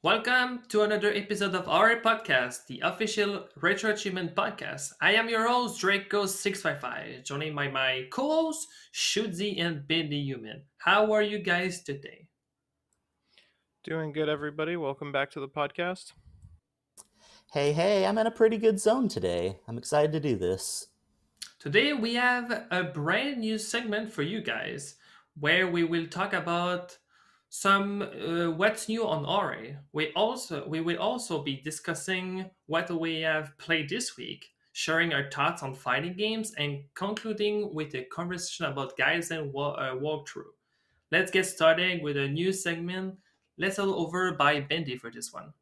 Welcome to another episode of RAPodcast, the official Retro Achievement podcast. I am your host, Draco655, joined by my co-hosts, Shudzi and Bendy Human. How are you guys today? Doing good, everybody. Welcome back to the podcast. Hey, I'm in a pretty good zone today. I'm excited to do this. Today we have a brand new segment for you guys where we will talk about some what's new on RA. We will also be discussing what we have played this week, sharing our thoughts on fighting games, and concluding with a conversation about guides and walkthrough. Let's get started with a new segment. Let's all over by Bendy for this one.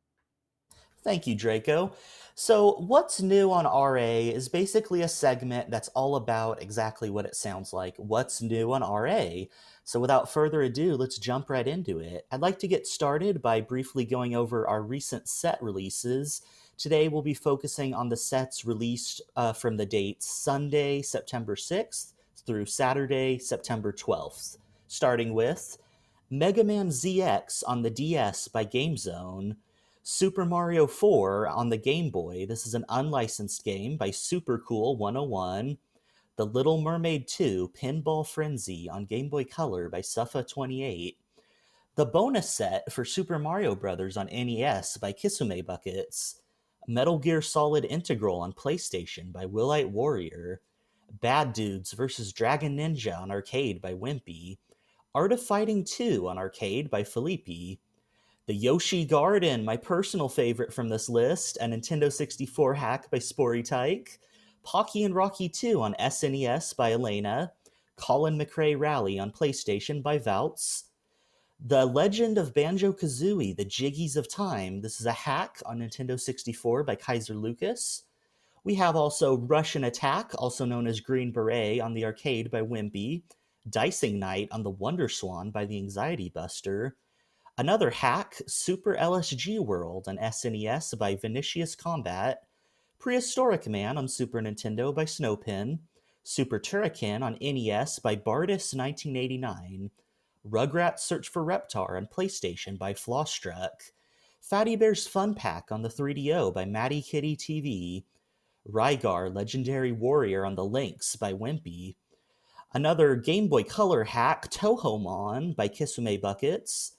Thank you, Draco. So, what's new on RA is basically a segment that's all about exactly what it sounds like. What's new on RA? So, without further ado, let's jump right into it. I'd like to get started by briefly going over our recent set releases. Today, we'll be focusing on the sets released from the dates Sunday, September 6th through Saturday, September 12th, starting with Mega Man ZX on the DS by GameZone, Super Mario 4 on the Game Boy. This is an unlicensed game by Supercool 101. The Little Mermaid 2 Pinball Frenzy on Game Boy Color by Suffa 28. The bonus set for Super Mario Bros. On NES by Kisume Buckets. Metal Gear Solid Integral on PlayStation by Willite Warrior. Bad Dudes vs. Dragon Ninja on arcade by Wimpy. Art of Fighting 2 on arcade by Felipe. The Yoshi Garden, my personal favorite from this list, a Nintendo 64 hack by Spory Tyke. Pocky and Rocky 2 on SNES by Elena. Colin McRae Rally on PlayStation by Valtz. The Legend of Banjo-Kazooie, The Jiggies of Time. This is a hack on Nintendo 64 by Kaiser Lucas. We have also Russian Attack, also known as Green Beret, on the arcade by Wimpy. Dicing Night on the Wonder Swan by the Anxiety Buster. Another hack, Super LSG World on SNES by Vinicius Combat. Prehistoric Man on Super Nintendo by Snowpin. Super Turrican on NES by Bardus 1989. Rugrats Search for Reptar on PlayStation by Flawstruck. Fatty Bear's Fun Pack on the 3DO by Matty Kitty TV. Rygar Legendary Warrior on the Lynx by Wimpy. Another Game Boy Color hack, Tohomon by Kisume Buckets.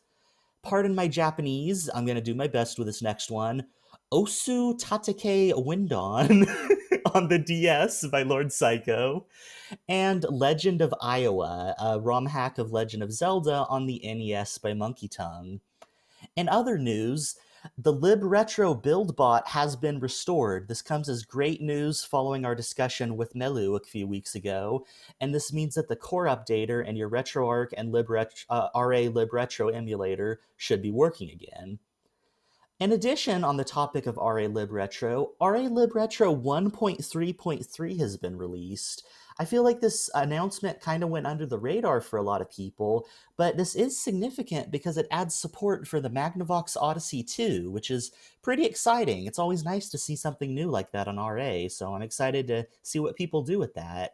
Pardon my Japanese, I'm going to do my best with this next one. Osu Tateke Windon on the DS by Lord Psycho. And Legend of Iowa, a ROM hack of Legend of Zelda on the NES by Monkey Tongue. In other news, the LibRetro build bot has been restored. This comes as great news following our discussion with Melu a few weeks ago, and this means that the core updater and your RetroArch and RA LibRetro emulator should be working again. In addition, on the topic of RA LibRetro, RA LibRetro 1.3.3 has been released. I feel like this announcement kind of went under the radar for a lot of people, but this is significant because it adds support for the Magnavox Odyssey 2, which is pretty exciting. It's always nice to see something new like that on RA, so I'm excited to see what people do with that.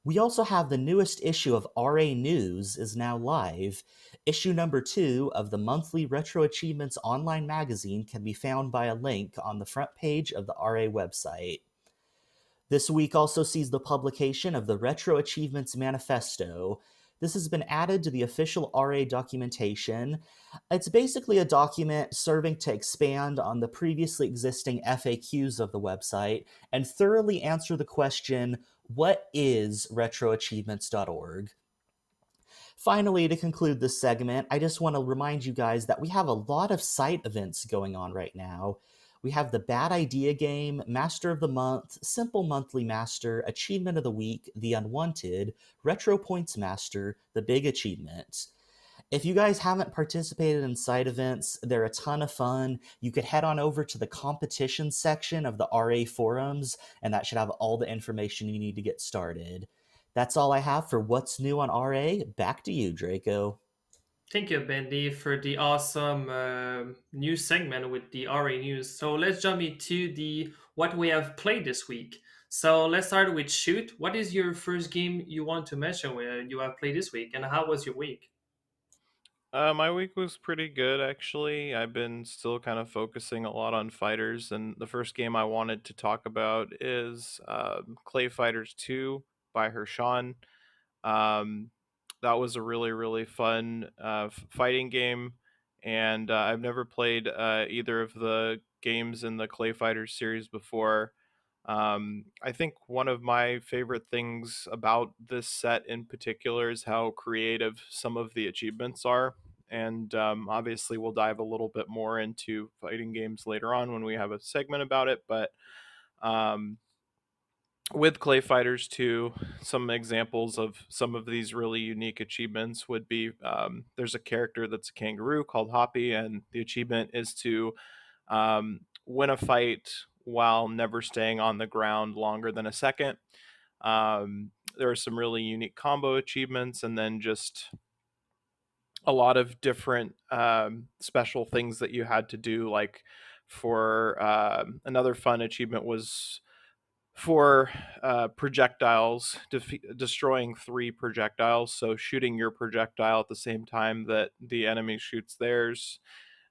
We also have the newest issue of RA News is now live. Issue number 2 of the monthly Retro Achievements online magazine can be found by a link on the front page of the RA website. This week also sees the publication of the Retro Achievements Manifesto. This has been added to the official RA documentation. It's basically a document serving to expand on the previously existing FAQs of the website and thoroughly answer the question, what is retroachievements.org? Finally, to conclude this segment, I just want to remind you guys that we have a lot of site events going on right now. We have the Bad Idea Game, Master of the Month, Simple Monthly Master, Achievement of the Week, The Unwanted, Retro Points Master, The Big Achievement. If you guys haven't participated in site events, they're a ton of fun. You could head on over to the competition section of the RA forums, and that should have all the information you need to get started. That's all I have for what's new on RA. Back to you, Draco. Thank you, Bendy, for the awesome news segment with the RA news. So let's jump into the what we have played this week. So let's start with Shoot. What is your first game you want to mention where you have played this week, and how was your week? My week was pretty good, actually. I've been still kind of focusing a lot on fighters, and the first game I wanted to talk about is Clay Fighters 2 by Hershawn. Um, that was a really, really fun fighting game, and I've never played either of the games in the Clay Fighters series before. I think one of my favorite things about this set in particular is how creative some of the achievements are. And obviously, we'll dive a little bit more into fighting games later on when we have a segment about it. But um, with Clay Fighters 2, some examples of some of these really unique achievements would be there's a character that's a kangaroo called Hoppy, and the achievement is to win a fight while never staying on the ground longer than a second. There are some really unique combo achievements, and then just a lot of different special things that you had to do. Like for another fun achievement was for projectiles, destroying 3 projectiles. So shooting your projectile at the same time that the enemy shoots theirs,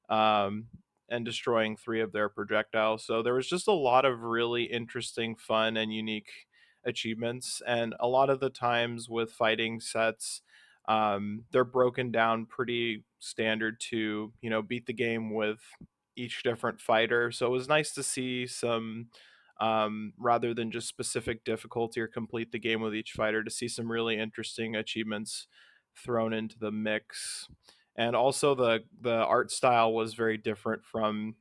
um, and destroying 3 of their projectiles. So there was just a lot of really interesting, fun, and unique achievements. And a lot of the times with fighting sets, they're broken down pretty standard to, beat the game with each different fighter. So it was nice to see some, rather than just specific difficulty or complete the game with each fighter, to see some really interesting achievements thrown into the mix. And also the art style was very different from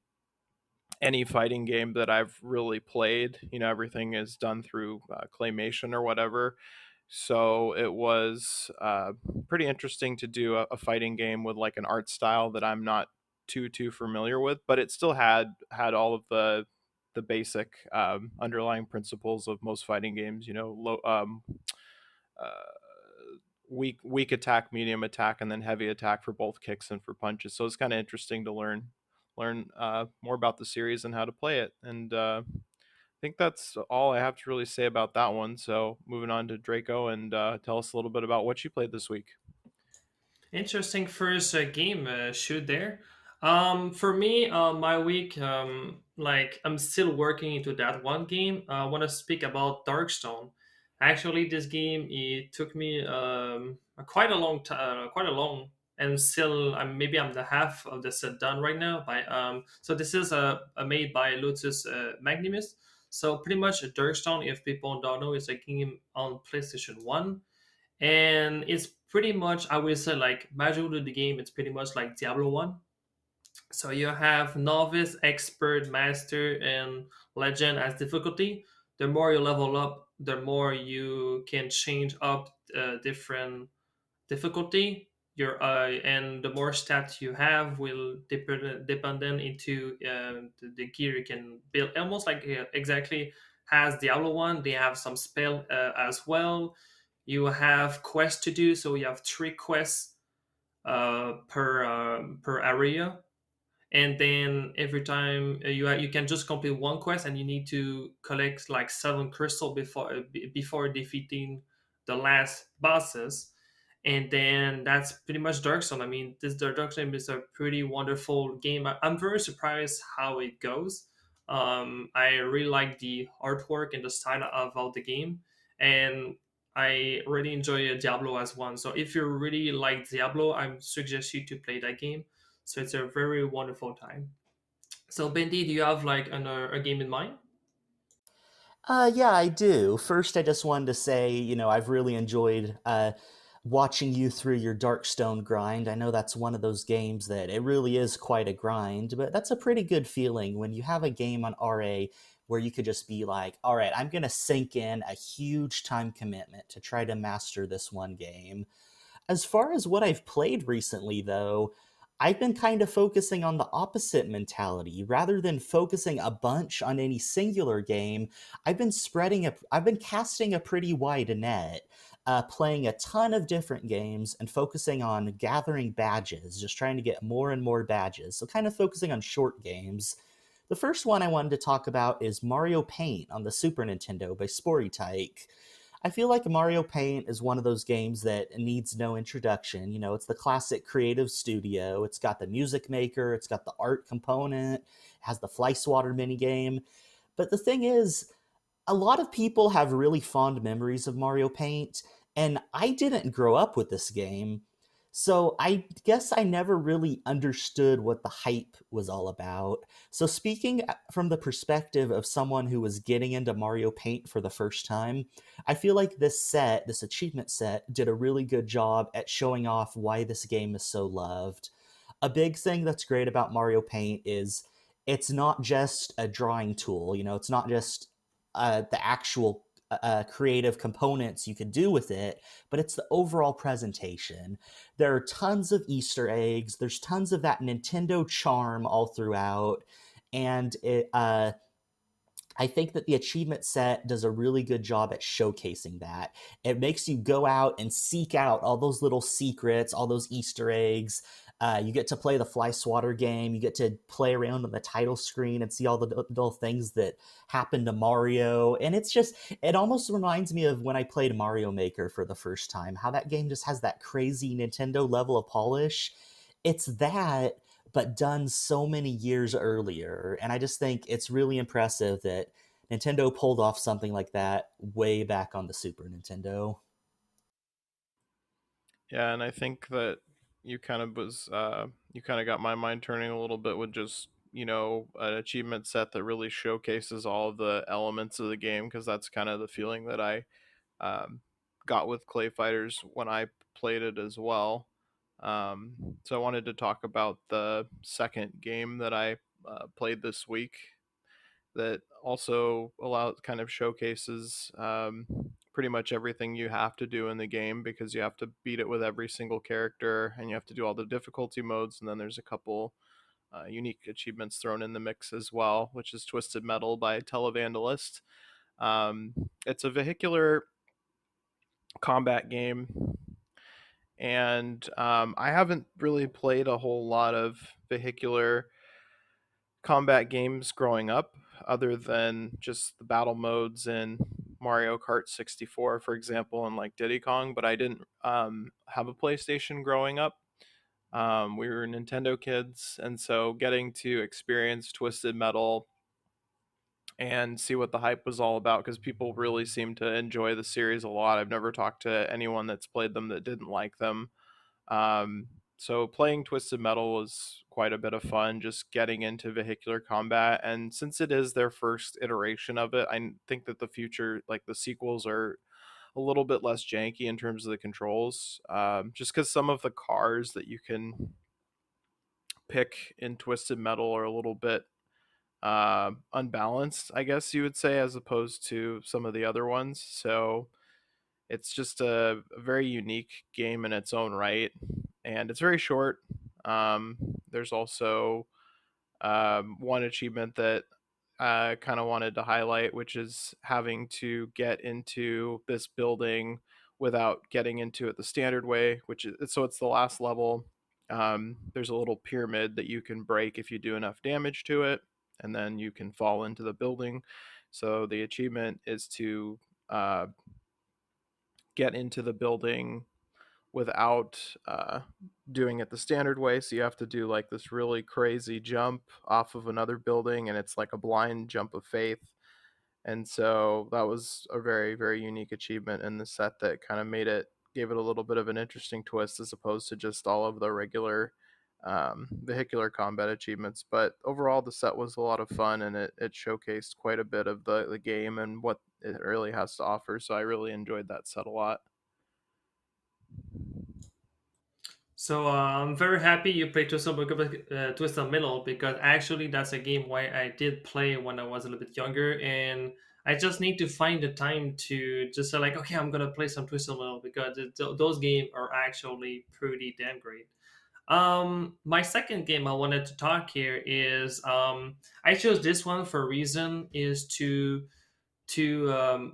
any fighting game that I've really played. Everything is done through claymation or whatever. So it was pretty interesting to do a fighting game with like an art style that I'm not too familiar with, but it still had all of the basic underlying principles of most fighting games. Uh, weak attack, medium attack, and then heavy attack for both kicks and for punches. So it's kind of interesting to learn more about the series and how to play it. And I think that's all I have to really say about that one. So moving on to Draco, and tell us a little bit about what you played this week. Interesting first game shoot there. For me, my week, like I'm still working into that one game. I want to speak about Darkstone. Actually, this game it took me quite a long time, quite a long, and still maybe I'm the half of the set done right now. So this is made by Lotus Magnimus. So pretty much Darkstone, if people don't know, is a game on PlayStation One, and it's pretty much, I will say, like majority of the game it's pretty much like Diablo 1. So you have novice, expert, master, and legend as difficulty. The more you level up, the more you can change up different difficulty. Your and the more stats you have will dependent into the gear you can build. Almost like exactly has Diablo 1. They have some spell as well. You have quests to do, so you have 3 quests per area, and then every time you can just complete one quest, and you need to collect like 7 crystal before defeating the last bosses. And then that's pretty much Dark Zone. I mean, this Dark Zone is a pretty wonderful game. I'm very surprised how it goes. I really like the artwork and the style of all the game, and I really enjoy Diablo as one. So if you really like Diablo, I suggest you to play that game. So it's a very wonderful time. So Bendy, do you have like a game in mind? Yeah, I do. First, I just wanted to say, I've really enjoyed watching you through your Darkstone grind. I know that's one of those games that it really is quite a grind, but that's a pretty good feeling when you have a game on RA where you could just be like, all right, I'm going to sink in a huge time commitment to try to master this one game. As far as what I've played recently, though, I've been kind of focusing on the opposite mentality. Rather than focusing a bunch on any singular game, I've been casting a pretty wide net, playing a ton of different games and focusing on gathering badges, just trying to get more and more badges. So kind of focusing on short games. The first one I wanted to talk about is Mario Paint on the Super Nintendo by Sporytyke. I feel like Mario Paint is one of those games that needs no introduction. You know, it's the classic creative studio. It's got the music maker, it's got the art component, it has the fly swatter minigame. But the thing is, a lot of people have really fond memories of Mario Paint, and I didn't grow up with this game. So I guess I never really understood what the hype was all about. So speaking from the perspective of someone who was getting into Mario Paint for the first time, I feel like this set, this achievement set, did a really good job at showing off why this game is so loved. A big thing that's great about Mario Paint is it's not just a drawing tool, you know, it's not just the actual creative components you could do with it, but it's the overall presentation. There are tons of Easter eggs, there's tons of that Nintendo charm all throughout, and I think that the achievement set does a really good job at showcasing that. It makes you go out and seek out all those little secrets, all those Easter eggs. You get to play the fly swatter game. You get to play around on the title screen and see all the little things that happen to Mario. And it's just, it almost reminds me of when I played Mario Maker for the first time, how that game just has that crazy Nintendo level of polish. It's that, but done so many years earlier. And I just think it's really impressive that Nintendo pulled off something like that way back on the Super Nintendo. Yeah, and I think that you kind of got my mind turning a little bit with just an achievement set that really showcases all of the elements of the game, because that's kind of the feeling that I um, got with Clay Fighters when I played it as well. So I wanted to talk about the second game that I played this week that also kind of showcases pretty much everything you have to do in the game, because you have to beat it with every single character and you have to do all the difficulty modes, and then there's a couple unique achievements thrown in the mix as well, which is Twisted Metal by Televandalist. It's a vehicular combat game, and I haven't really played a whole lot of vehicular combat games growing up, other than just the battle modes in Mario Kart 64, for example, and like Diddy Kong. But I didn't have a PlayStation growing up. We were Nintendo kids, and so getting to experience Twisted Metal and see what the hype was all about, because people really seem to enjoy the series a lot. I've never talked to anyone that's played them that didn't like them. Um, so playing Twisted Metal was quite a bit of fun, just getting into vehicular combat. And since it is their first iteration of it, I think that the future, like the sequels, are a little bit less janky in terms of the controls. Just because some of the cars that you can pick in Twisted Metal are a little bit unbalanced, I guess you would say, as opposed to some of the other ones. So it's just a very unique game in its own right, and it's very short. There's also one achievement that I kind of wanted to highlight, which is having to get into this building without getting into it the standard way, which is so it's the last level. There's a little pyramid that you can break if you do enough damage to it, and then you can fall into the building. So the achievement is to get into the building without doing it the standard way. So you have to do like this really crazy jump off of another building, and it's like a blind jump of faith. And so that was a very, very unique achievement in the set that kind of gave it a little bit of an interesting twist, as opposed to just all of the regular vehicular combat achievements. But overall, the set was a lot of fun, and it showcased quite a bit of the game and what it really has to offer. So I really enjoyed that set a lot. So I'm very happy you played Twisted Metal, because actually that's a game where I did play when I was a little bit younger, and I just need to find the time to just say like, okay, I'm gonna play some Twisted Metal, because those games are actually pretty damn great. My second game I wanted to talk here is I chose this one for a reason, is to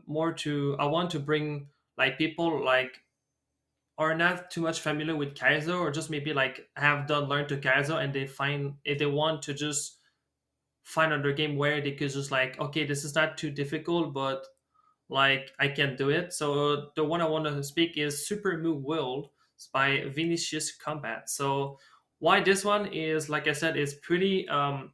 more to I want to bring like people like are not too much familiar with Kaizo, or just maybe like have done learn to Kaizo, and they find if they want to just find another game where they could just like, okay, this is not too difficult, but like I can do it. So the one I want to speak is Super Moo World by Vinicius Combat. So why this one is, like I said, is pretty I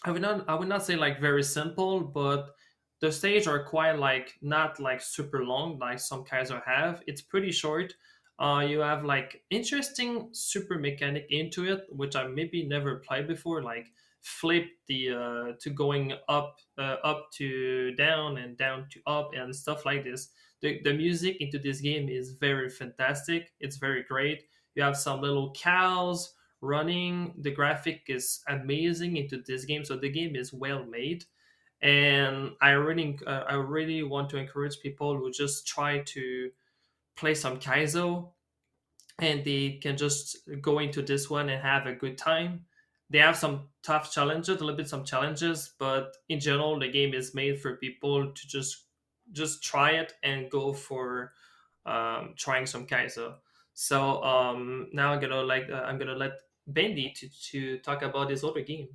would not say like very simple, but the stage are quite like not like super long like some Kaiser have. It's pretty short. You have like interesting super mechanic into it, which I maybe never played before, like flip the to going up to down and down to up and stuff like this. The music into this game is very fantastic. It's very great. You have some little cows running. The graphic is amazing into this game, so the game is well made. And I really want to encourage people who just try to play some Kaizo, and they can just go into this one and have a good time. They have some tough challenges, a little bit some challenges, but in general, the game is made for people to just try it and go for trying some Kaizo. So now I'm gonna let Bendy to talk about this other game.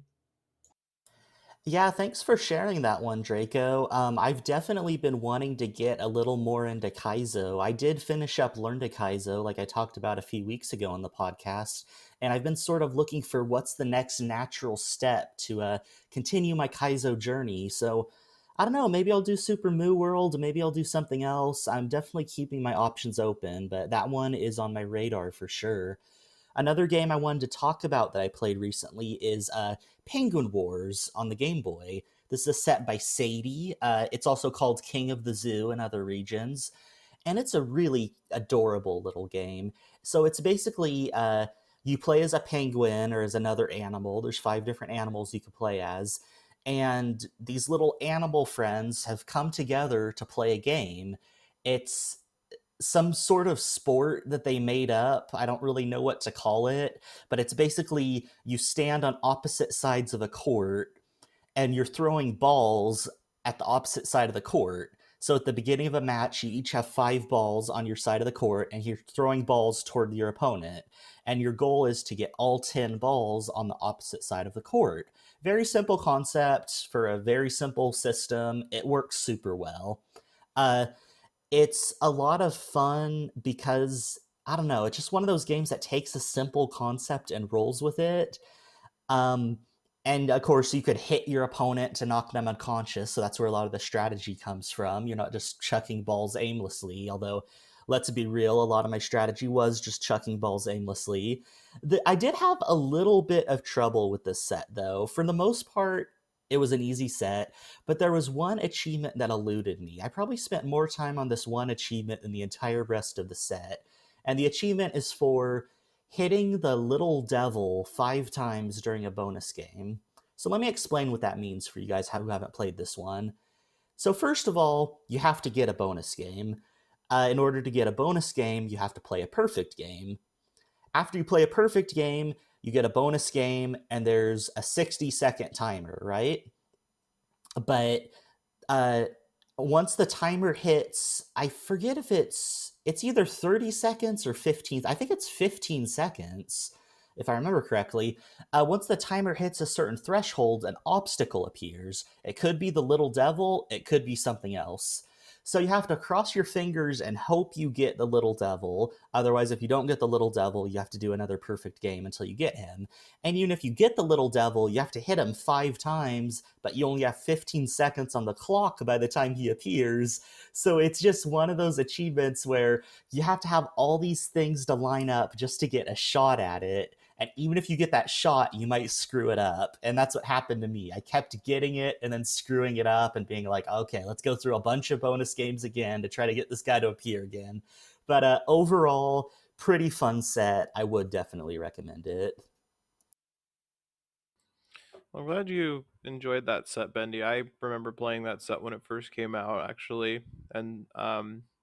Yeah, thanks for sharing that one, Draco. I've definitely been wanting to get a little more into Kaizo. I did finish up Learn to Kaizo, like I talked about a few weeks ago on the podcast, and I've been sort of looking for what's the next natural step to continue my Kaizo journey. So I don't know, maybe I'll do Super Moo World, maybe I'll do something else. I'm definitely keeping my options open, but that one is on my radar for sure. Another game I wanted to talk about that I played recently is Penguin Wars on the Game Boy. This is a set by Sadie. It's also called King of the Zoo in other regions, and it's a really adorable little game. So it's basically you play as a penguin or as another animal. There's 5 different animals you can play as, and these little animal friends have come together to play a game. It's some sort of sport that they made up. I don't really know what to call it, but it's basically you stand on opposite sides of a court and you're throwing balls at the opposite side of the court. So at the beginning of a match, you each have 5 balls on your side of the court, and you're throwing balls toward your opponent. And your goal is to get all 10 balls on the opposite side of the court. Very simple concept for a very simple system. It works super well. Uh, it's a lot of fun because I don't know, it's just one of those games that takes a simple concept and rolls with it. Um, and of course, you could hit your opponent to knock them unconscious, so that's where a lot of the strategy comes from. You're not just chucking balls aimlessly, although let's be real, a lot of my strategy was just chucking balls aimlessly. I did have a little bit of trouble with this set, though. For the most part, it was an easy set, but there was one achievement that eluded me. I probably spent more time on this one achievement than the entire rest of the set. And the achievement is for hitting the little devil 5 times during a bonus game. So let me explain what that means for you guys who haven't played this one. So, first of all, you have to get a bonus game. In order to get a bonus game, you have to play a perfect game. After you play a perfect game, you get a bonus game, and there's a 60-second timer, right? But uh, once the timer hits, I forget if it's either 30 seconds or 15. I think it's 15 seconds, if I remember correctly. Once the timer hits a certain threshold, an obstacle appears. It could be the little devil, it could be something else. So you have to cross your fingers and hope you get the little devil. Otherwise, if you don't get the little devil, you have to do another perfect game until you get him. And even if you get the little devil, you have to hit him 5 times, but you only have 15 seconds on the clock by the time he appears. So it's just one of those achievements where you have to have all these things to line up just to get a shot at it. And even if you get that shot, you might screw it up. And that's what happened to me. I kept getting it and then screwing it up and being like, okay, let's go through a bunch of bonus games again to try to get this guy to appear again. But overall, pretty fun set. I would definitely recommend it. I'm glad you enjoyed that set, Bendy. I remember playing that set when it first came out, actually, and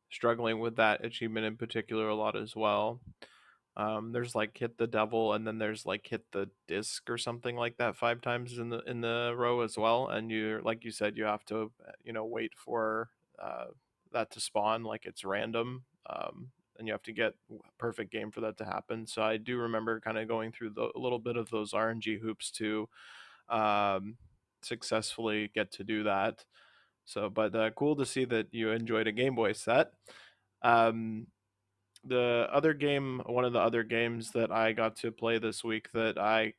struggling with that achievement in particular a lot as well. There's like hit the devil, and then there's like hit the disc or something like that 5 times in the row as well. And you're like you said, you have to wait for that to spawn, like it's random. And you have to get a perfect game for that to happen. So I do remember kind of going through a little bit of those RNG hoops to um, successfully get to do that. So, but cool to see that you enjoyed a Game Boy set. Um, the other game, one of the other games that I got to play this week that I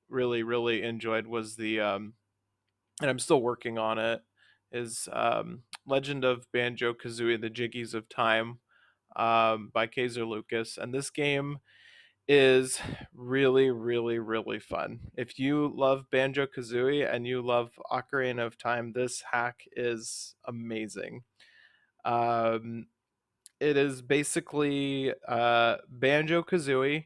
really really enjoyed was the and I'm still working on it, is Legend of Banjo Kazooie: The Jiggies of Time, by Kaiser Lucas, and this game is really really really fun. If you love Banjo Kazooie and you love Ocarina of Time, this hack is amazing. Um, it is basically Banjo Kazooie,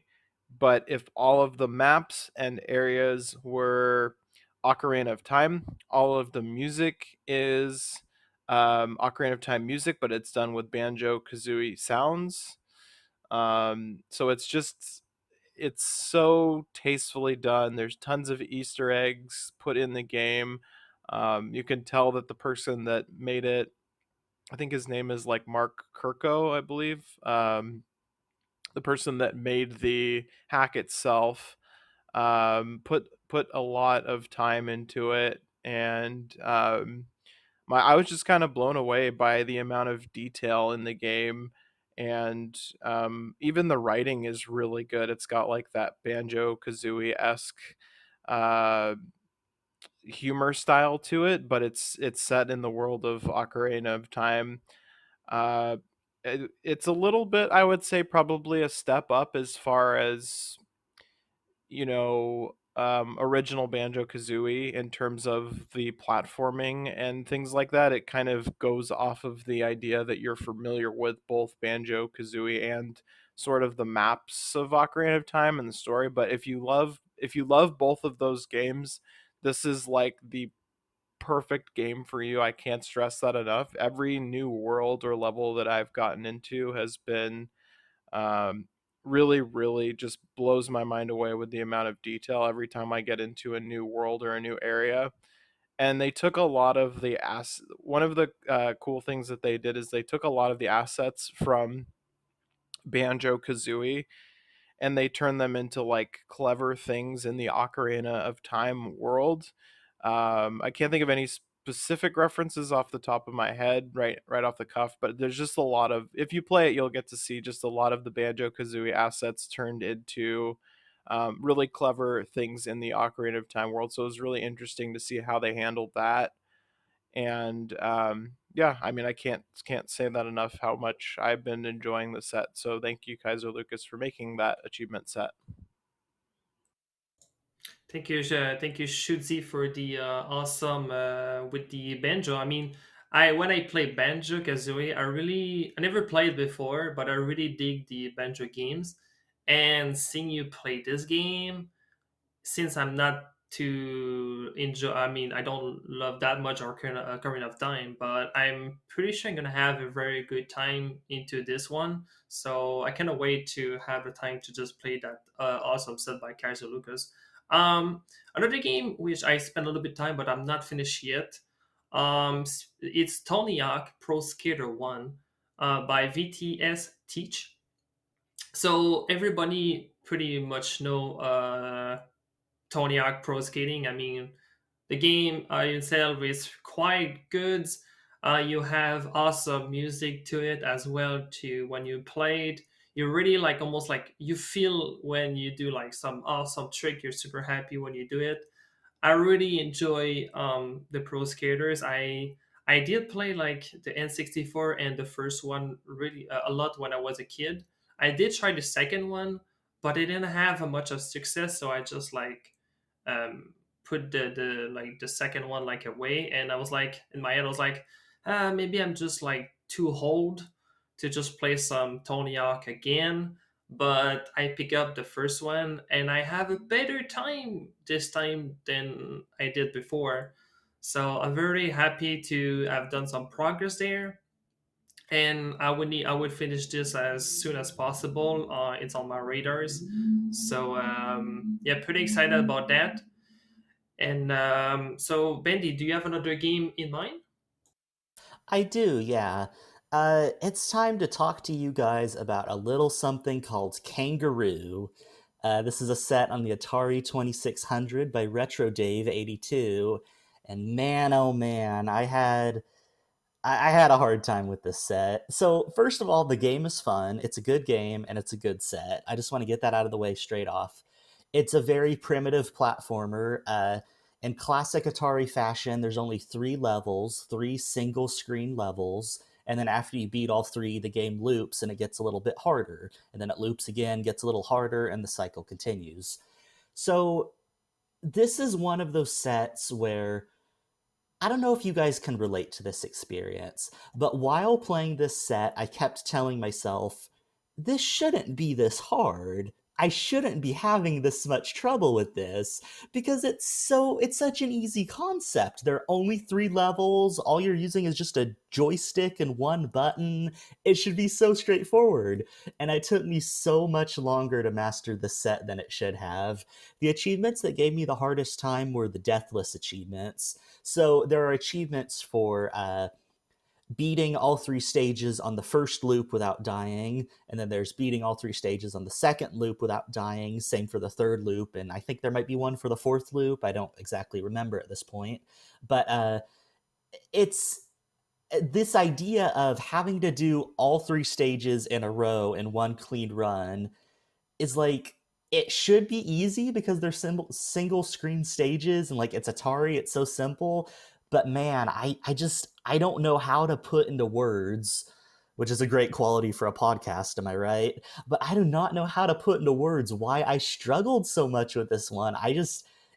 but if all of the maps and areas were Ocarina of Time, all of the music is Ocarina of Time music, but it's done with Banjo Kazooie sounds. So it's so tastefully done. There's tons of Easter eggs put in the game. You can tell that the person that made it, I think his name is like Mark Kirko, I believe. The person that made the hack itself put a lot of time into it, and I was just kind of blown away by the amount of detail in the game, and even the writing is really good. It's got like that Banjo Kazooie esque uh, humor style to it, but it's set in the world of Ocarina of Time. uh, it's a little bit, I would say, probably a step up as far as, original Banjo Kazooie in terms of the platforming and things like that. It kind of goes off of the idea that you're familiar with both Banjo Kazooie and sort of the maps of Ocarina of Time and the story. But if you love both of those games, this is like the perfect game for you. I can't stress that enough. Every new world or level that I've gotten into has been um, really, really just blows my mind away with the amount of detail every time I get into a new world or a new area. And they took a lot of the one of the cool things that they did is they took a lot of the assets from Banjo Kazooie and they turn them into like clever things in the Ocarina of Time world. I can't think of any specific references off the top of my head right off the cuff, but there's just a lot of, if you play it, you'll get to see just a lot of the Banjo Kazooie assets turned into really clever things in the Ocarina of Time world. So it was really interesting to see how they handled that. And yeah, I mean, I can't say that enough how much I've been enjoying the set. So thank you, Kaiser Lucas, for making that achievement set. Thank you, Shuzi, for the awesome with the banjo. I mean, I when I play Banjo Kazooie, I never played before, but I really dig the banjo games. And seeing you play this game, since I'm not too enjoy, I mean, I don't love that much Ocarina of Time, but I'm pretty sure I'm gonna have a very good time into this one. So I cannot wait to have the time to just play that awesome set by Kaiser Lucas. Another game which I spent a little bit of time, but I'm not finished yet. It's Tony Hawk Pro Skater 1 by VTS Teach. So everybody pretty much know Tony Hawk Pro Skating. I mean, the game itself is quite good. You have awesome music to it as well. To when you play it, you really like almost like you feel when you do like some awesome trick. You're super happy when you do it. I really enjoy the pro skaters. I did play like the N64 and the first one really a lot when I was a kid. I did try the second one, but it didn't have a much of success, so I just like um, put the like the second one like away, and I was like in my head I was like, maybe I'm just like too old to just play some Tony Hawk again. But I pick up the first one and I have a better time this time than I did before. So I'm very happy to have done some progress there. And I would finish this as soon as possible. It's on my radars. So yeah, pretty excited about that. And so Bendy, do you have another game in mind? I do, yeah. It's time to talk to you guys about a little something called Kangaroo. This is a set on the Atari 2600 by RetroDave82, And man, oh man, I had a hard time with this set. So, first of all, the game is fun. It's a good game and it's a good set. I just want to get that out of the way straight off. It's a very primitive platformer. In classic Atari fashion, there's only 3 levels, 3 single screen levels. And then after you beat all 3, the game loops and it gets a little bit harder. And then it loops again, gets a little harder, and the cycle continues. So, this is one of those sets where I don't know if you guys can relate to this experience, but while playing this set, I kept telling myself, this shouldn't be this hard. I shouldn't be having this much trouble with this because it's such an easy concept. There are only 3 levels. All you're using is just a joystick and one button. It should be so straightforward. And it took me so much longer to master the set than it should have. The achievements that gave me the hardest time were the deathless achievements. So there are achievements for beating all 3 stages on the first loop without dying, and then there's beating all 3 stages on the second loop without dying. Same for the third loop, and I think there might be one for the fourth loop. I don't exactly remember at this point, but it's this idea of having to do all 3 stages in a row in one clean run is like it should be easy because they're single screen stages and like it's Atari, it's so simple. But man, I don't know how to put into words, which is a great quality for a podcast, am I right? But I do not know how to put into words why I struggled so much with this one.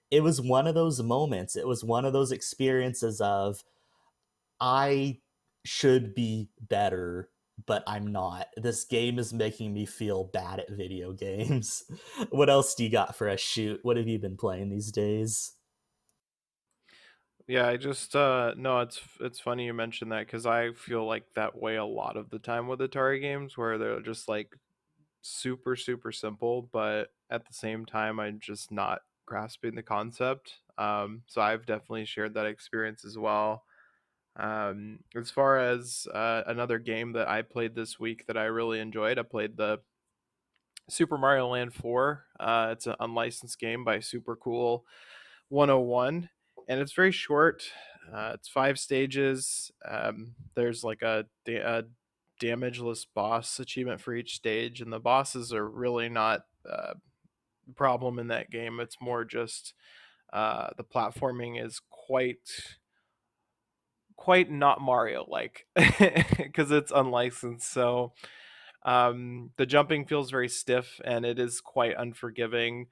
It was one of those moments. It was one of those experiences of I should be better, but I'm not. This game is making me feel bad at video games. What else do you got for us? Shoot, what have you been playing these days? Yeah, I just no, it's funny you mentioned that because I feel like that way a lot of the time with Atari games where they're just like super simple, but at the same time I'm just not grasping the concept. So I've definitely shared that experience as well. As far as another game that I played this week that I really enjoyed, I played the Super Mario Land 4. It's an unlicensed game by Super Cool 101, and it's very short. It's 5 stages. There's like a damageless boss achievement for each stage, and the bosses are really not a problem in that game. It's more just the platforming is quite not Mario like because it's unlicensed. So the jumping feels very stiff and it is quite unforgiving.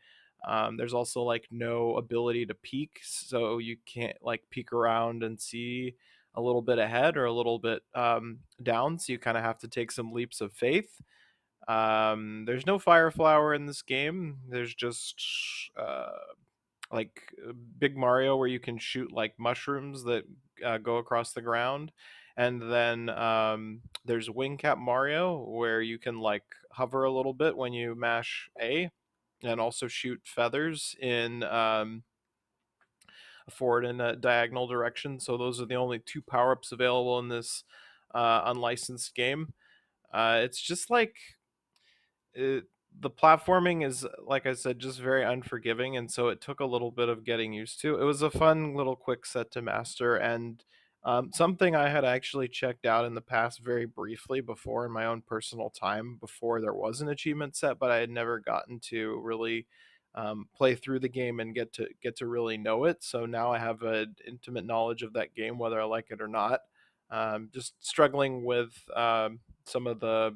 There's also like no ability to peek, so you can't like peek around and see a little bit ahead or a little bit down. So you kind of have to take some leaps of faith. There's no fire flower in this game. There's just Big Mario where you can shoot like mushrooms that go across the ground. And then there's Wing Cap Mario where you can like hover a little bit when you mash A and also shoot feathers in a forward and a diagonal direction. So those are the only 2 power-ups available in this unlicensed game. It's just like it, the platforming is, like I said, just very unforgiving, and so it took a little bit of getting used to. It was a fun little quick set to master, and something I had actually checked out in the past very briefly before in my own personal time before there was an achievement set, but I had never gotten to really play through the game and get to really know it. So now I have an intimate knowledge of that game, whether I like it or not. Just struggling with some of the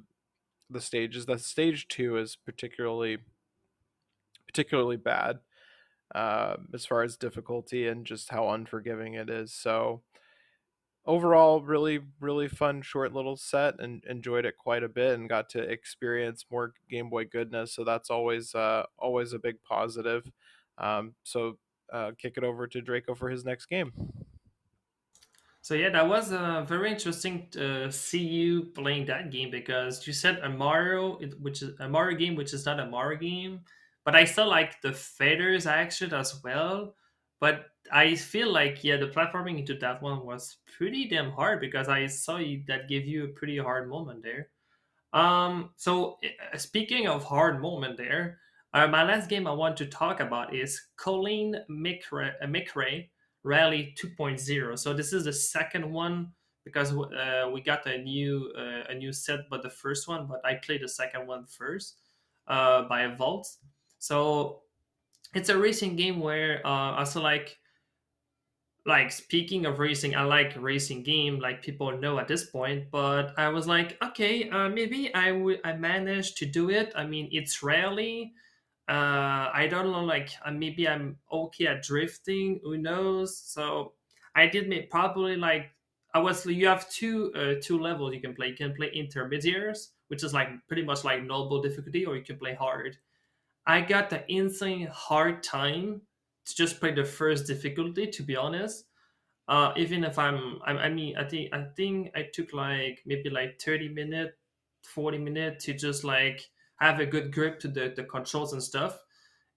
stages. The stage 2 is particularly bad as far as difficulty and just how unforgiving it is. So overall, really fun short little set, and enjoyed it quite a bit and got to experience more Game Boy goodness. So that's always a big positive. Kick it over to Draco for his next game. So yeah, that was very interesting to see you playing that game because you said a Mario, which is a Mario game, which is not a Mario game. But I still like the feathers action as well. But I feel like yeah, the platforming into that one was pretty damn hard because I saw you that gave you a pretty hard moment there. Speaking of hard moment there, my last game I want to talk about is Colleen McRae, Rally 2.0. So this is the second one because we got a new set, but the first one. But I played the second one first by a Vault. So it's a racing game where also like speaking of racing, I like racing game, like people know at this point. But I was like, okay, maybe I managed to do it. I mean, it's rarely. I don't know, like maybe I'm okay at drifting. Who knows? So I did make probably like I was. You have two levels you can play. You can play intermediaries, which is like pretty much like normal difficulty, or you can play hard. I got an insane hard time to just play the first difficulty. To be honest, even if I mean, I think I took like maybe like 30 minutes, 40 minutes to just like have a good grip to the controls and stuff.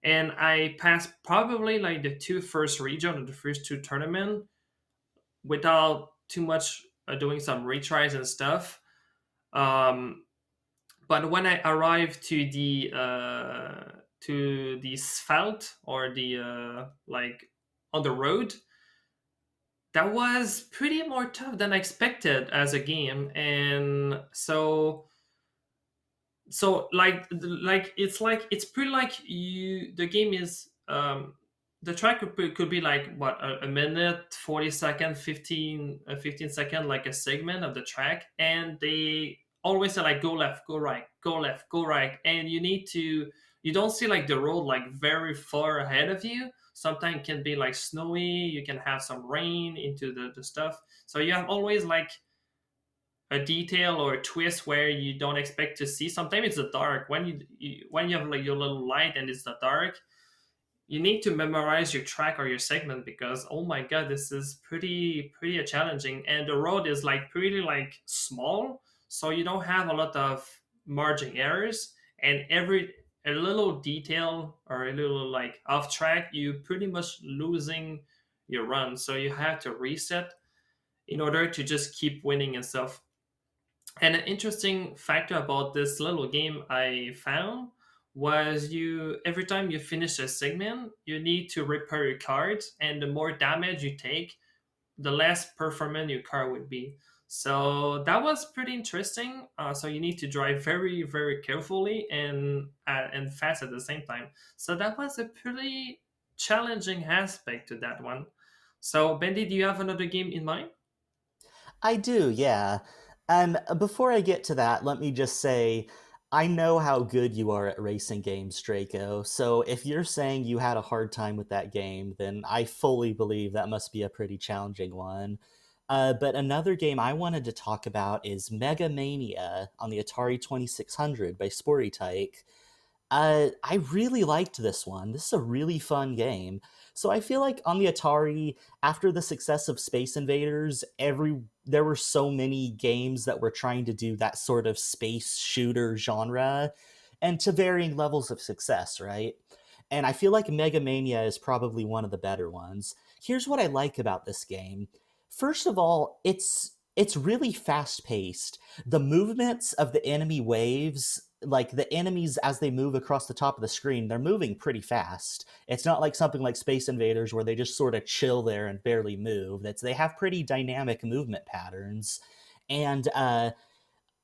And I passed probably like the two first region or the first two tournament without too much doing some retries and stuff. Um, but when I arrived to the asphalt or the like on the road, that was pretty more tough than I expected as a game. And it's pretty like you the game is the track could be like what a minute 40 second 15 second, like a segment of the track, and they always say like go left, go right, go left, go right, and you don't see like the road like very far ahead of you. Sometimes it can be like snowy, you can have some rain into the stuff, so you have always like a detail or a twist where you don't expect to see. Sometimes it's the dark when when you have like your little light and it's the dark. You need to memorize your track or your segment because oh my god, this is pretty challenging, and the road is like pretty like small, so you don't have a lot of margin errors, and every a little detail or a little like off track, you pretty much losing your run, so you have to reset in order to just keep winning and stuff. And an interesting factor about this little game I found was you every time you finish a segment, you need to repair your cards, and the more damage you take, the less performant your car would be. So that was pretty interesting. So you need to drive very carefully and fast at the same time. So that was a pretty challenging aspect to that one. So Bendy, do you have another game in mind? I do, yeah. And before I get to that, let me just say I know how good you are at racing games, Draco. So if you're saying you had a hard time with that game, then I fully believe that must be a pretty challenging one. But another game I wanted to talk about is Mega Mania on the Atari 2600 by Sporty Tyke. I really liked this one. This is a really fun game. So I feel like on the Atari, after the success of Space Invaders, there were so many games that were trying to do that sort of space shooter genre, and to varying levels of success, right? And I feel like Mega Mania is probably one of the better ones. Here's what I like about this game. First of all, it's really fast paced. The movements of the enemy waves, like the enemies as they move across the top of the screen, they're moving pretty fast. It's not like something like Space Invaders where they just sort of chill there and barely move. They have pretty dynamic movement patterns. And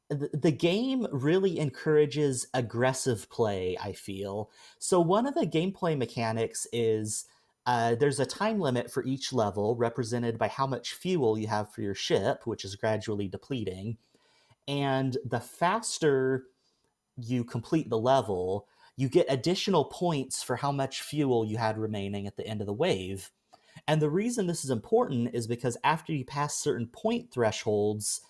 the game really encourages aggressive play, I feel. So one of the gameplay mechanics is there's a time limit for each level, represented by how much fuel you have for your ship, which is gradually depleting. And the faster you complete the level, you get additional points for how much fuel you had remaining at the end of the wave. And the reason this is important is because after you pass certain point thresholds,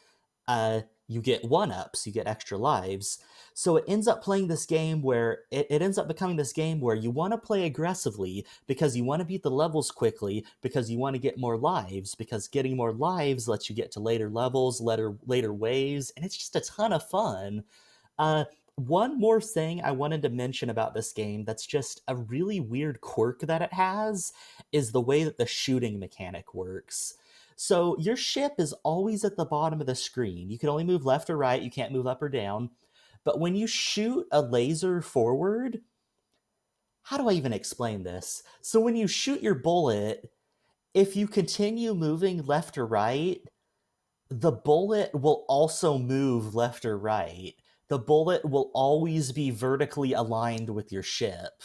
you get one-ups, you get extra lives. So it ends up playing this game where it ends up becoming this game where you want to play aggressively because you want to beat the levels quickly, because you want to get more lives, because getting more lives lets you get to later levels, later waves, and it's just a ton of fun. Uh, one more thing I wanted to mention about this game that's just a really weird quirk that it has is the way that the shooting mechanic works. So your ship is always at the bottom of the screen. You can only move left or right, you can't move up or down. But when you shoot a laser forward, how do I even explain this? So when you shoot your bullet, if you continue moving left or right, the bullet will also move left or right. The bullet will always be vertically aligned with your ship.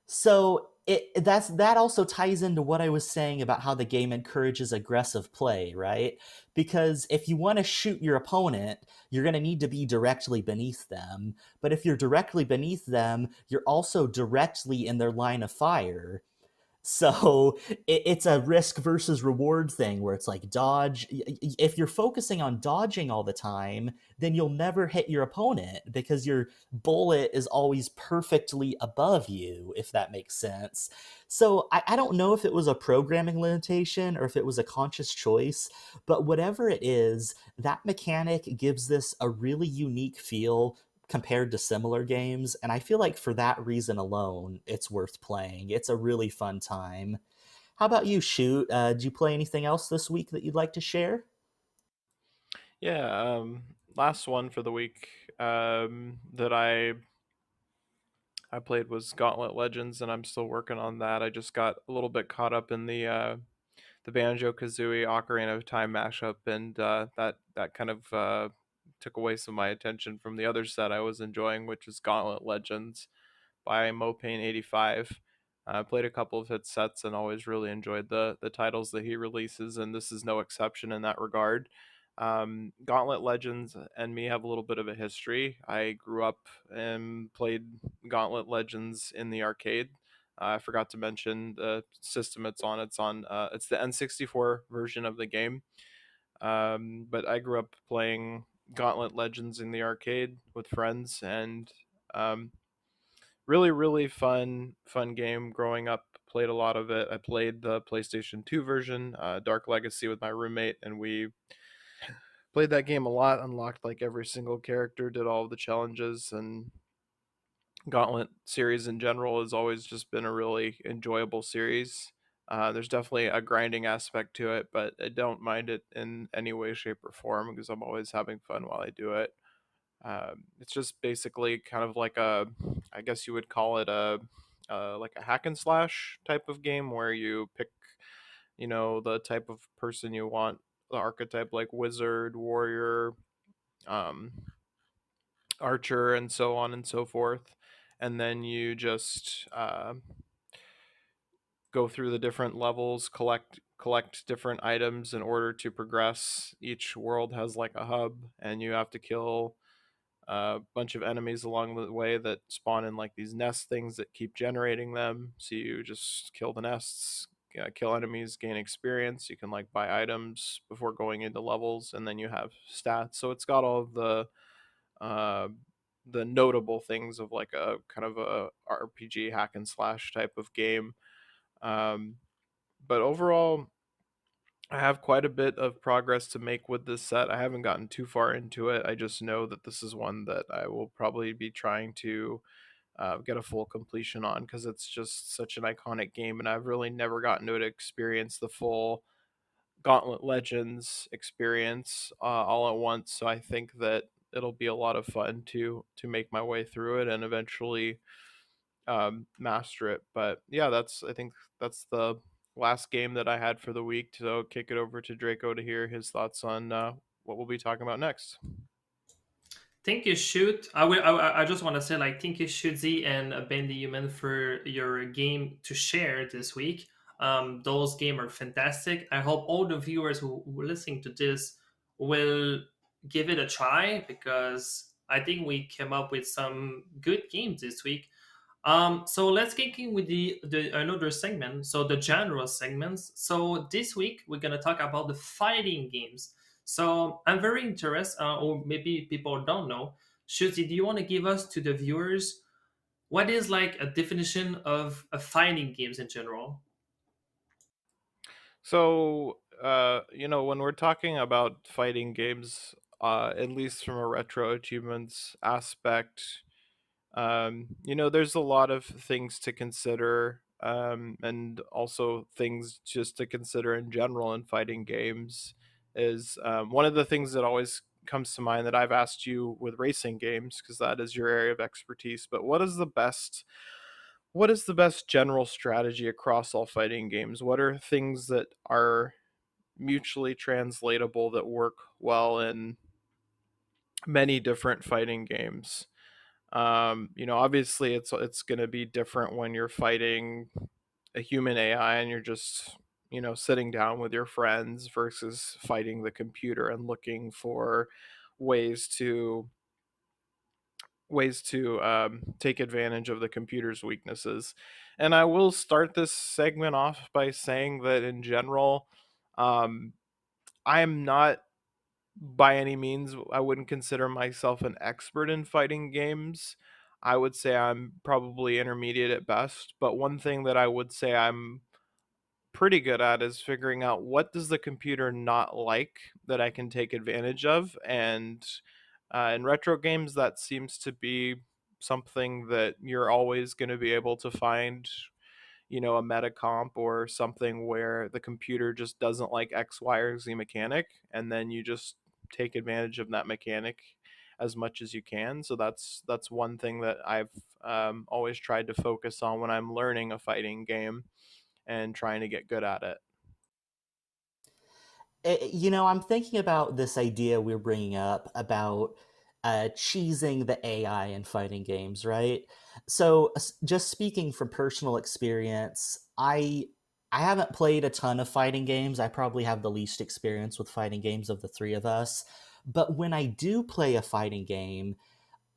So that also ties into what I was saying about how the game encourages aggressive play, right? Because if you want to shoot your opponent, you're going to need to be directly beneath them. But if you're directly beneath them, you're also directly in their line of fire. So it's a risk versus reward thing where it's like dodge. If you're focusing on dodging all the time, then you'll never hit your opponent because your bullet is always perfectly above you, if that makes sense. So I don't know if it was a programming limitation or if it was a conscious choice, but whatever it is, that mechanic gives this a really unique feel compared to similar games, and I feel like for that reason alone, it's worth playing. It's a really fun time. How about you, Shoot? Did you play anything else this week that you'd like to share? Yeah, last one for the week that I played was Gauntlet Legends, and I'm still working on that. I just got a little bit caught up in the Banjo Kazooie Ocarina of Time mashup, and that kind of took away some of my attention from the other set I was enjoying, which is Gauntlet Legends by Mopane85. I played a couple of his sets and always really enjoyed the titles that he releases, and this is no exception in that regard. Gauntlet Legends and me have a little bit of a history. I grew up and played Gauntlet Legends in the arcade. I forgot to mention the system it's on. It's the N64 version of the game. But I grew up playing Gauntlet Legends in the arcade with friends, and um, really fun game growing up. Played a lot of it. I played the PlayStation 2 version, Dark Legacy, with my roommate, and we played that game a lot. Unlocked like every single character, did all of the challenges, and Gauntlet series in general has always just been a really enjoyable series. There's definitely a grinding aspect to it, but I don't mind it in any way, shape, or form because I'm always having fun while I do it. It's just basically kind of like I guess you would call it like a hack and slash type of game where you pick, the type of person you want, the archetype like wizard, warrior, um, archer, and so on and so forth, and then you just go through the different levels, collect different items in order to progress. Each world has like a hub, and you have to kill a bunch of enemies along the way that spawn in like these nest things that keep generating them. So you just kill the nests, kill enemies, gain experience. You can like buy items before going into levels, and then you have stats. So it's got all of uh, the notable things of like a kind of a RPG hack and slash type of game. Um, but overall, I have quite a bit of progress to make with this set. I haven't gotten too far into it. I just know that this is one that I will probably be trying to get a full completion on because it's just such an iconic game, and I've really never gotten to experience the full Gauntlet Legends experience all at once. So I think that it'll be a lot of fun to make my way through it and eventually master it. But yeah, I think that's the last game that I had for the week. So kick it over to Draco to hear his thoughts on what we'll be talking about next. Thank you, Shoot. I just want to say, like, thank you, Shooty and Bendy Human, for your game to share this week. Those games are fantastic. I hope all the viewers who are listening to this will give it a try because I think we came up with some good games this week. So let's get in with the another segment. So the genre segments. So this week we're gonna talk about the fighting games. So I'm very interested, or maybe people don't know. Shuzi, do you want to give us to the viewers what is like a definition of a fighting games in general? So, when we're talking about fighting games, at least from a retro achievements aspect, there's a lot of things to consider, and also things just to consider in general in fighting games. Is one of the things that always comes to mind that I've asked you with racing games because that is your area of expertise. But what is the best what is the best general strategy across all fighting games? What are things that are mutually translatable that work well in many different fighting games? Obviously it's going to be different when you're fighting a human AI and you're just, sitting down with your friends versus fighting the computer and looking for ways to take advantage of the computer's weaknesses. And I will start this segment off by saying that in general, um, I am not by any means, I wouldn't consider myself an expert in fighting games. I would say I'm probably intermediate at best. But one thing that I would say I'm pretty good at is figuring out what does the computer not like that I can take advantage of. And in retro games, that seems to be something that you're always going to be able to find, a meta comp or something where the computer just doesn't like X, Y, or Z mechanic, and then you just take advantage of that mechanic as much as you can. So that's one thing that I've always tried to focus on when I'm learning a fighting game and trying to get good at it. I'm thinking about this idea we're bringing up about cheesing the AI in fighting games, right? So, just speaking from personal experience, I haven't played a ton of fighting games. I probably have the least experience with fighting games of the three of us. But when I do play a fighting game,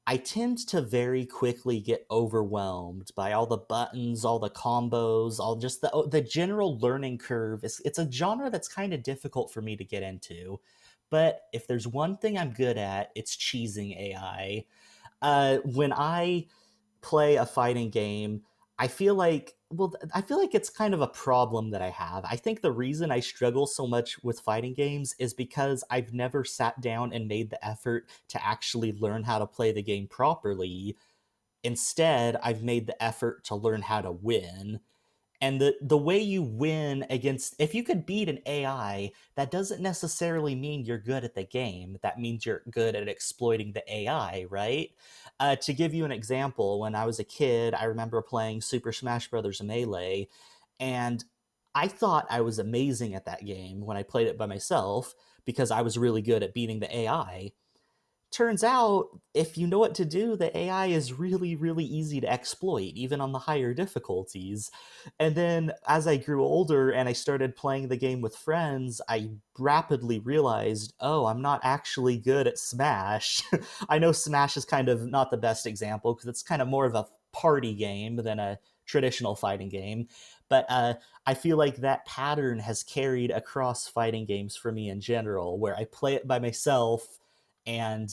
I tend to very quickly get overwhelmed by all the buttons, all the combos, all just the general learning curve. It's a genre that's kind of difficult for me to get into. But if there's one thing I'm good at, it's cheesing AI. When I play a fighting game, I feel like it's kind of a problem that I have. I think the reason I struggle so much with fighting games is because I've never sat down and made the effort to actually learn how to play the game properly. Instead, I've made the effort to learn how to win. And the way you win against, if you could beat an AI, that doesn't necessarily mean you're good at the game. That means you're good at exploiting the AI, right? To give you an example, when I was a kid, I remember playing Super Smash Bros. Melee, and I thought I was amazing at that game when I played it by myself because I was really good at beating the AI. Turns out, if you know what to do, the AI is really, really easy to exploit, even on the higher difficulties. And then as I grew older and I started playing the game with friends, I rapidly realized, oh, I'm not actually good at Smash. I know Smash is kind of not the best example because it's kind of more of a party game than a traditional fighting game. But I feel like that pattern has carried across fighting games for me in general, where I play it by myself and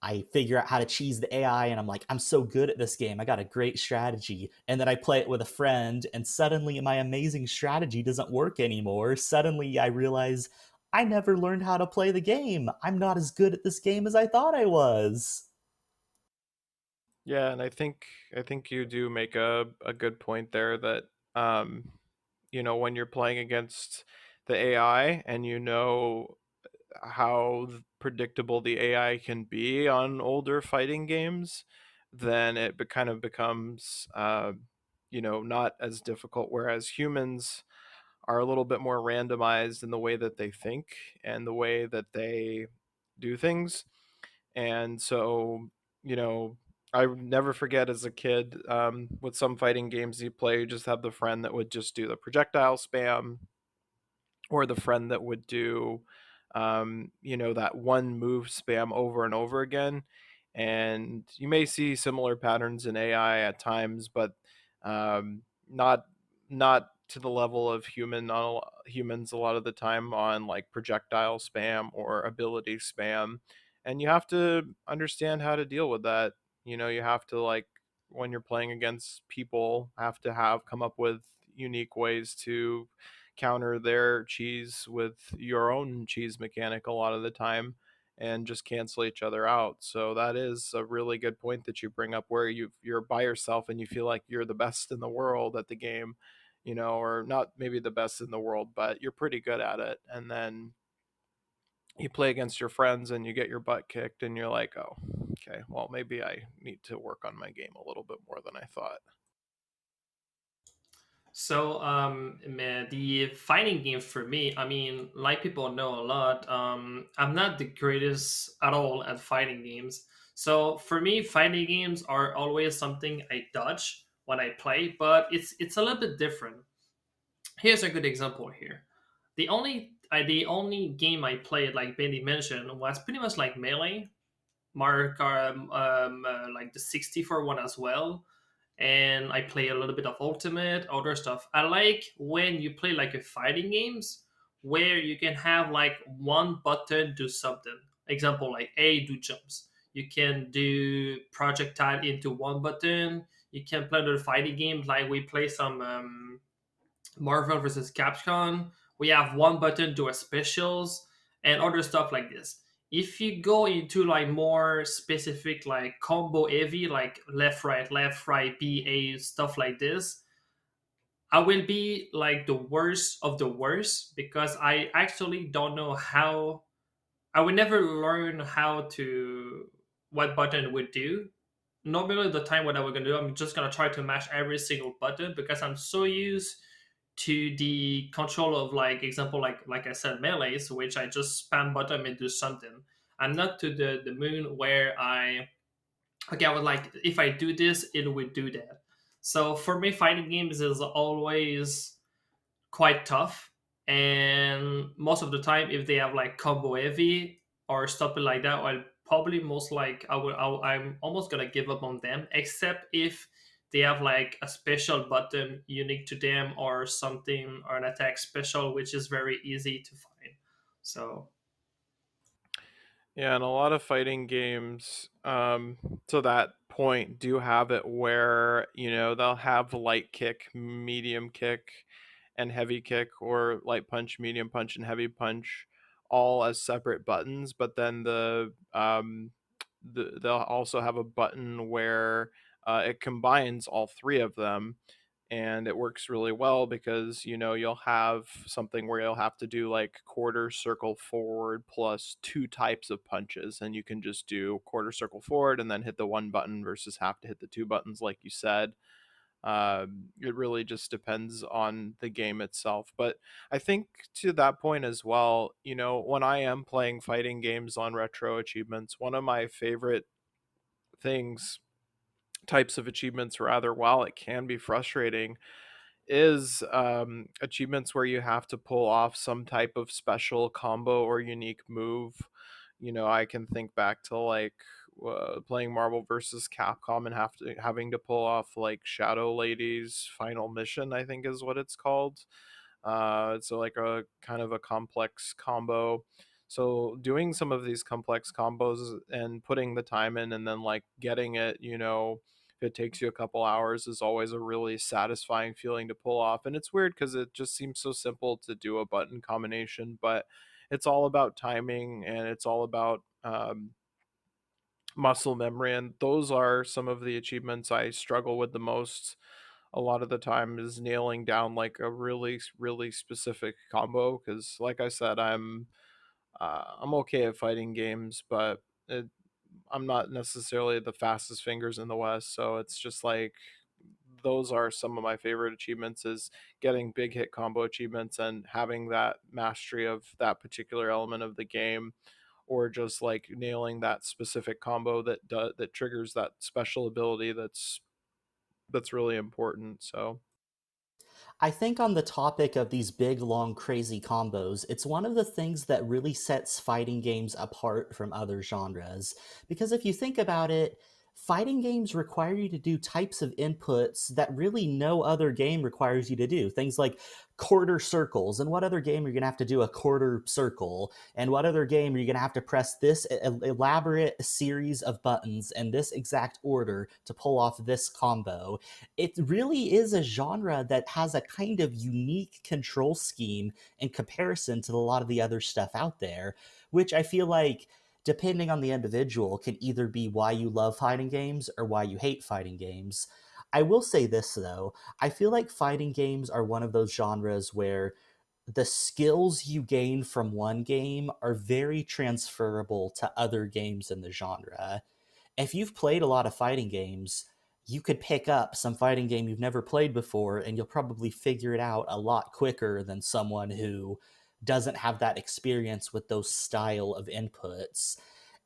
I figure out how to cheese the AI, and I'm like, I'm so good at this game. I got a great strategy. And then I play it with a friend, and suddenly my amazing strategy doesn't work anymore. Suddenly I realize I never learned how to play the game. I'm not as good at this game as I thought I was. Yeah, and I think you do make a good point there that um, when you're playing against the AI and how predictable the AI can be on older fighting games, then it kind of becomes, not as difficult. Whereas humans are a little bit more randomized in the way that they think and the way that they do things. And so, you know, I never forget as a kid, with some fighting games you play, you just have the friend that would just do the projectile spam, or the friend that would do that one move spam over and over again. And you may see similar patterns in AI at times, but not to the level of humans a lot of the time on like projectile spam or ability spam. And you have to understand how to deal with that. You have to, like, when you're playing against people, have to have come up with unique ways to counter their cheese with your own cheese mechanic a lot of the time, and just cancel each other out. So that is a really good point that you bring up, where you're by yourself and you feel like you're the best in the world at the game, or not maybe the best in the world, but you're pretty good at it. And then you play against your friends and you get your butt kicked and you're like, oh, okay, well, maybe I need to work on my game a little bit more than I thought. So, the fighting games for me, I mean, like people know a lot, I'm not the greatest at all at fighting games. So for me, fighting games are always something I dodge when I play, but it's a little bit different. Here's a good example here. The only game I played, like Benny mentioned, was pretty much like Melee, like the 64 one as well, and I play a little bit of Ultimate, other stuff. I like when you play like a fighting games where you can have like one button do something. Example like A do jumps. You can do projectile into one button. You can play the fighting games like we play some Marvel versus Capcom. We have one button do a specials and other stuff like this. If you go into like more specific like combo heavy like left right B A stuff like this, I will be like the worst of the worst because I actually don't know how. I will never learn how to what button would do. Normally the time what I was gonna do, I'm just gonna try to mash every single button because I'm so used to the control of like example like I said melees, which I just spam button and do something. I'm not to the moon where I was like if I do this it would do that. So for me fighting games is always quite tough, and most of the time if they have like combo heavy or something like that, I'll probably most like I'm almost gonna give up on them except if they have like a special button unique to them or something or an attack special which is very easy to find. So Yeah, and a lot of fighting games, to that point, do have it where, they'll have light kick, medium kick, and heavy kick, or light punch, medium punch, and heavy punch, all as separate buttons. But then they'll also have a button where it combines all three of them, and it works really well because you'll have something where you'll have to do like quarter circle forward plus two types of punches, and you can just do quarter circle forward and then hit the one button versus have to hit the two buttons like you said. It really just depends on the game itself, but I think to that point as well, when I am playing fighting games on retro achievements, one of my favorite things, types of achievements rather, while it can be frustrating, is achievements where you have to pull off some type of special combo or unique move. I can think back to like playing Marvel versus Capcom and having to pull off like Shadow Lady's final mission, I think is what it's called. So like a kind of a complex combo. So doing some of these complex combos and putting the time in and then like getting it, if it takes you a couple hours, is always a really satisfying feeling to pull off. And it's weird because it just seems so simple to do a button combination, but it's all about timing and it's all about muscle memory. And those are some of the achievements I struggle with the most a lot of the time, is nailing down like a really really specific combo, because like I said, I'm okay at fighting games, but I'm not necessarily the fastest fingers in the west, so it's just like those are some of my favorite achievements, is getting big hit combo achievements and having that mastery of that particular element of the game, or just like nailing that specific combo that triggers that special ability that's really important. So I think on the topic of these big, long, crazy combos, it's one of the things that really sets fighting games apart from other genres. Because if you think about it, fighting games require you to do types of inputs that really no other game requires you to do. Things like quarter circles. And what other game are you going to have to do a quarter circle? And what other game are you going to have to press this elaborate series of buttons in this exact order to pull off this combo? It really is a genre that has a kind of unique control scheme in comparison to a lot of the other stuff out there, which I feel like, depending on the individual, can either be why you love fighting games or why you hate fighting games. I will say this though, I feel like fighting games are one of those genres where the skills you gain from one game are very transferable to other games in the genre. If you've played a lot of fighting games, you could pick up some fighting game you've never played before and you'll probably figure it out a lot quicker than someone who doesn't have that experience with those style of inputs.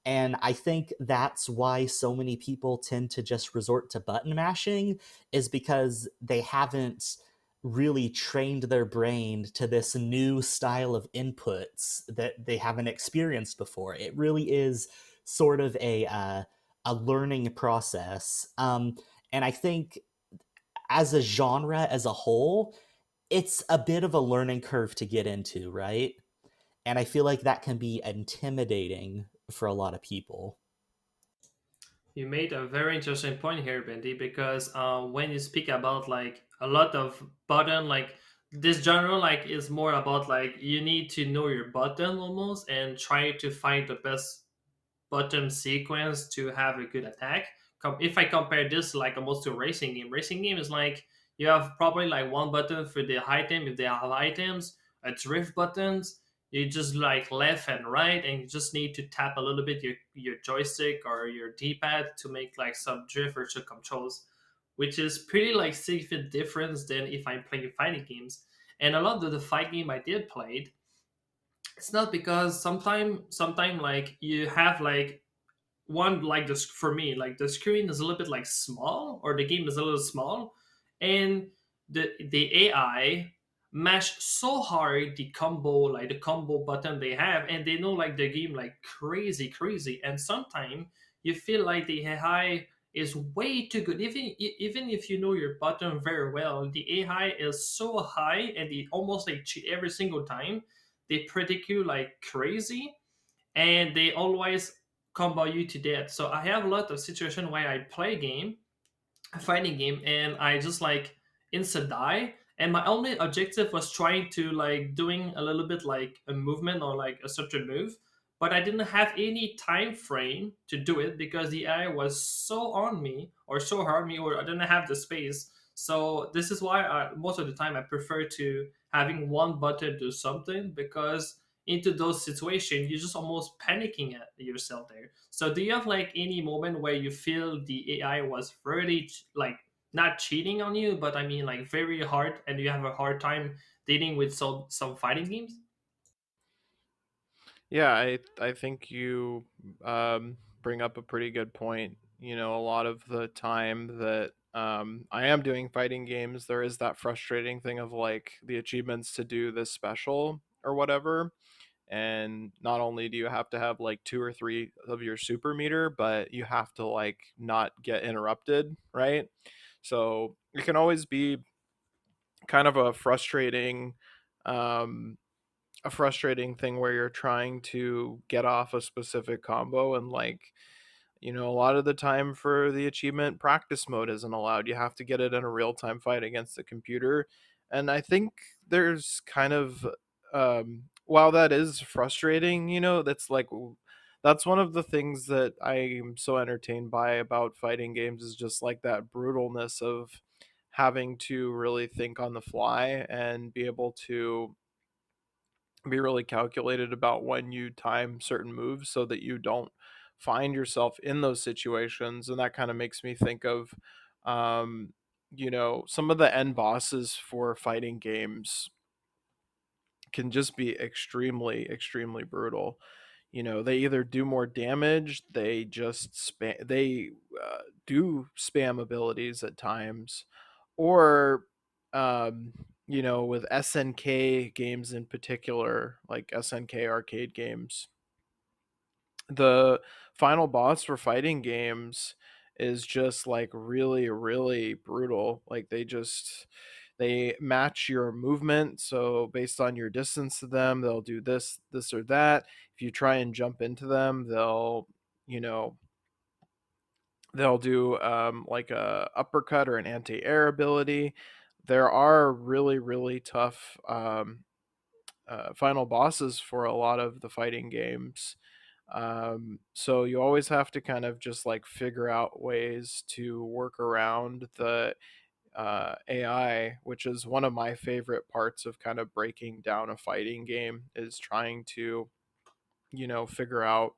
And I think that's why so many people tend to just resort to button mashing, is because they haven't really trained their brain to this new style of inputs that they haven't experienced before. It really is sort of a learning process. And I think as a genre as a whole, it's a bit of a learning curve to get into, right? And I feel like that can be intimidating for a lot of people. You made a very interesting point here, Bendy, because when you speak about like a lot of button, like this genre, like is more about like you need to know your button almost and try to find the best button sequence to have a good attack. If I compare this like almost to a racing game is like you have probably like one button for the item if they have items, a drift buttons. You just like left and right, and you just need to tap a little bit your joystick or your D-pad to make like some drift or some controls, which is pretty like significant difference than if I'm playing fighting games. And a lot of the fight game I did played, it's not because sometime like you have like one like this for me like the screen is a little bit like small or the game is a little small, and the AI mash so hard the combo button they have, and they know like the game like crazy, and sometimes you feel like the AI is way too good. Even if you know your button very well, the AI is so high and they almost like cheat every single time. They predict you like crazy, and they always combo you to death. So I have a lot of situation where I play a game, a fighting game, and I just like insta die. And my only objective was trying to like doing a little bit like a movement or like a certain move, but I didn't have any time frame to do it because the AI was so on me or so hard me, or I didn't have the space. So this is why most of the time I prefer to having one button do something, because into those situations you're just almost panicking at yourself there. So do you have like any moment where you feel the AI was really like not cheating on you, but I mean like very hard, and you have a hard time dealing with some fighting games? Yeah, I think you bring up a pretty good point. You know, a lot of the time that I am doing fighting games, there is that frustrating thing of like the achievements to do this special or whatever. And not only do you have to have like two or three of your super meter, but you have to like not get interrupted, right? So it can always be kind of um, a frustrating thing where you're trying to get off a specific combo, and like, you know, a lot of the time for the achievement, practice mode isn't allowed. You have to get it in a real time fight against the computer. And I think there's kind of, while that is frustrating, you know, that's one of the things that I'm so entertained by about fighting games, is just like that brutalness of having to really think on the fly and be able to be really calculated about when you time certain moves so that you don't find yourself in those situations. And that kind of makes me think of, um, you know, some of the end bosses for fighting games can just be extremely brutal. You know, they either do more damage, they just spam, they do spam abilities at times, or you know, with SNK games in particular, like SNK arcade games, the final boss for fighting games is just like really brutal. Like they match your movement, so based on your distance to them, they'll do this or that. If you try and jump into them, they'll, you know, they'll do like a uppercut or an anti-air ability. There are really tough final bosses for a lot of the fighting games. So you always have to kind of just like figure out ways to work around the AI, which is one of my favorite parts of kind of breaking down a fighting game, is trying to, you know, figure out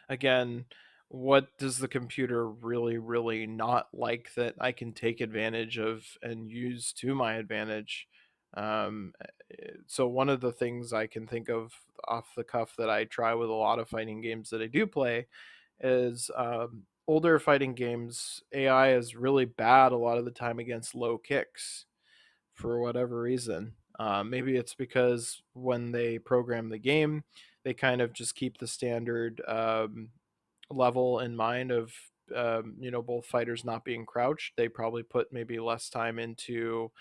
again what does the computer really not like that I can take advantage of and use to my advantage. So one of the things I can think of off the cuff that I try with a lot of fighting games that I do play is older fighting games. AI is really bad a lot of the time against low kicks for whatever reason. Maybe it's because when they program the game, they kind of just keep the standard level in mind of both fighters not being crouched. They probably put maybe less time into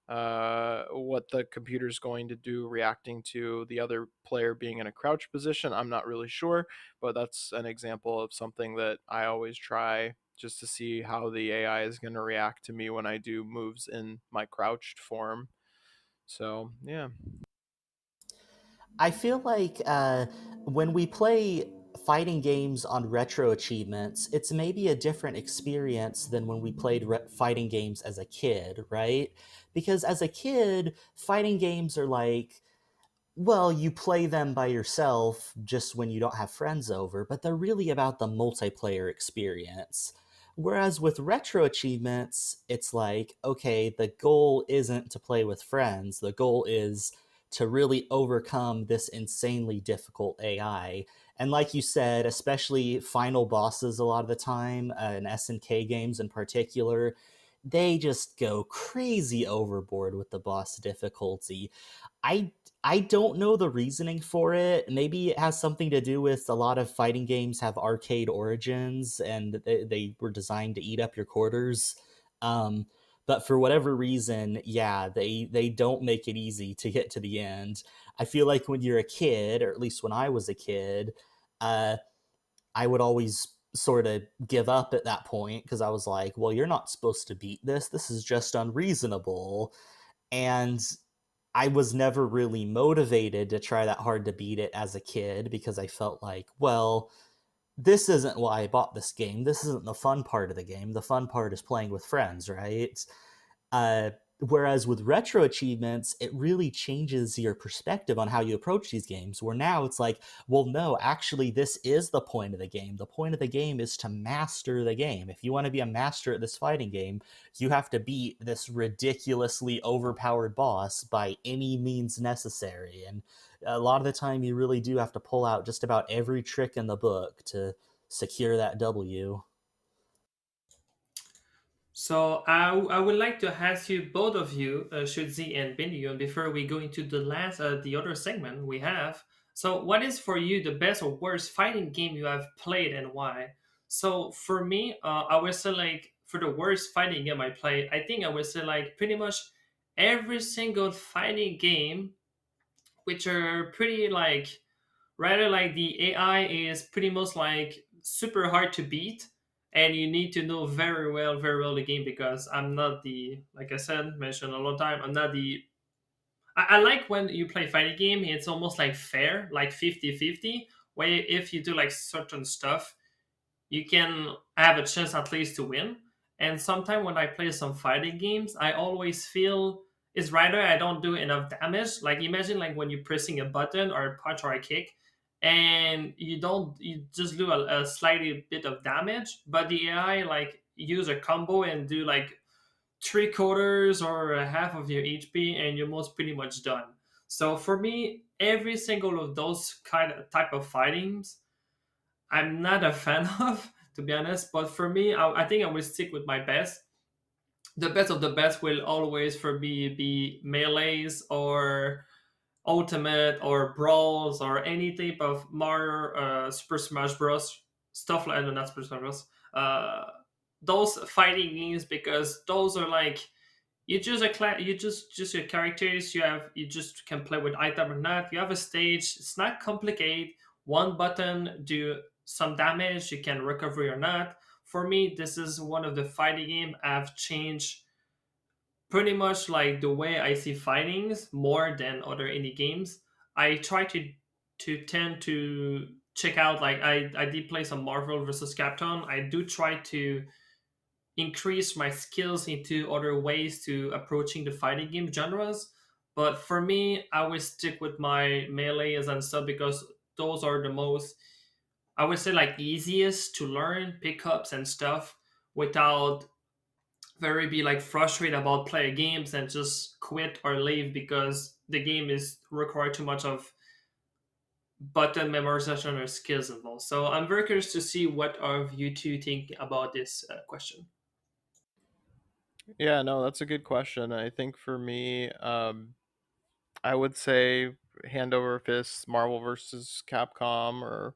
what the computer's going to do reacting to the other player being in a crouch position. I'm not really sure, but that's an example of something that I always try just to see how the AI is going to react to me when I do moves in my crouched form. So, yeah. I feel like when we play fighting games on retro achievements, it's maybe a different experience than when we played fighting games as a kid, right? Because as a kid, fighting games are like, well, you play them by yourself just when you don't have friends over, but they're really about the multiplayer experience. Whereas with retro achievements, it's like, okay, the goal isn't to play with friends. The goal is to really overcome this insanely difficult AI. And like you said, especially final bosses a lot of the time, in SNK games in particular, they just go crazy overboard with the boss difficulty. I I don't know the reasoning for it. Maybe it has something to do with a lot of fighting games have arcade origins and they were designed to eat up your quarters. Um, but for whatever reason, yeah, they don't make it easy to get to the end. I feel like when you're a kid, or at least when I was a kid, uh, I would always sort of give up at that point because I was like, well, you're not supposed to beat this. This is just unreasonable. And I was never really motivated to try that hard to beat it as a kid because I felt like, well, this isn't why I bought this game. This isn't the fun part of the game. The fun part is playing with friends, right? Uh, Whereas with retro achievements, it really changes your perspective on how you approach these games. Where now it's like, well, no, actually, this is the point of the game. The point of the game is to master the game. If you want to be a master at this fighting game, you have to beat this ridiculously overpowered boss by any means necessary. And a lot of the time, you really do have to pull out just about every trick in the book to secure that W. So I would like to ask you, both of you, Shudzi and Bindiyun, before we go into the other segment we have. So what is for you the best or worst fighting game you have played and why? So for me, I would say like for the worst fighting game I played, I think I would say like pretty much every single fighting game, which are pretty like rather like the AI is pretty much like super hard to beat, and you need to know very well the game because I'm not the like I said mentioned a lot of time. I'm not the I like when you play fighting game. It's almost like fair, like 50-50. Where if you do like certain stuff, you can have a chance at least to win. And sometimes when I play some fighting games, I always feel it's rather I don't do enough damage. Like imagine like when you're pressing a button or a punch or a kick, and you just do a slightly bit of damage, but the AI like use a combo and do like three quarters or a half of your HP, and you're most pretty much done. So for me, every single of those kind of type of fightings I'm not a fan of, to be honest. But for me, I think I will stick with my best. The best of the best will always for me be melees or ultimate or brawls or any type of Mario, Super Smash Bros. Stuff like no, not Super Smash Bros. Those fighting games because those are like you choose you just your characters you just can play with item or not. You have a stage. It's not complicated. One button do some damage. You can recover or not. For me, this is one of the fighting game I've changed pretty much like the way I see fightings more than other indie games. I try to tend to check out like I did play some Marvel versus Capcom. I do try to increase my skills into other ways to approaching the fighting game genres. But for me, I will stick with my melees and stuff because those are the most I would say like easiest to learn pickups and stuff without very be like frustrated about play games and just quit or leave because the game is require too much of button memorization or skills involved. So I'm very curious to see what of you two think about this question. Yeah, no, that's a good question. I think for me, I would say hand over fist, Marvel versus Capcom, or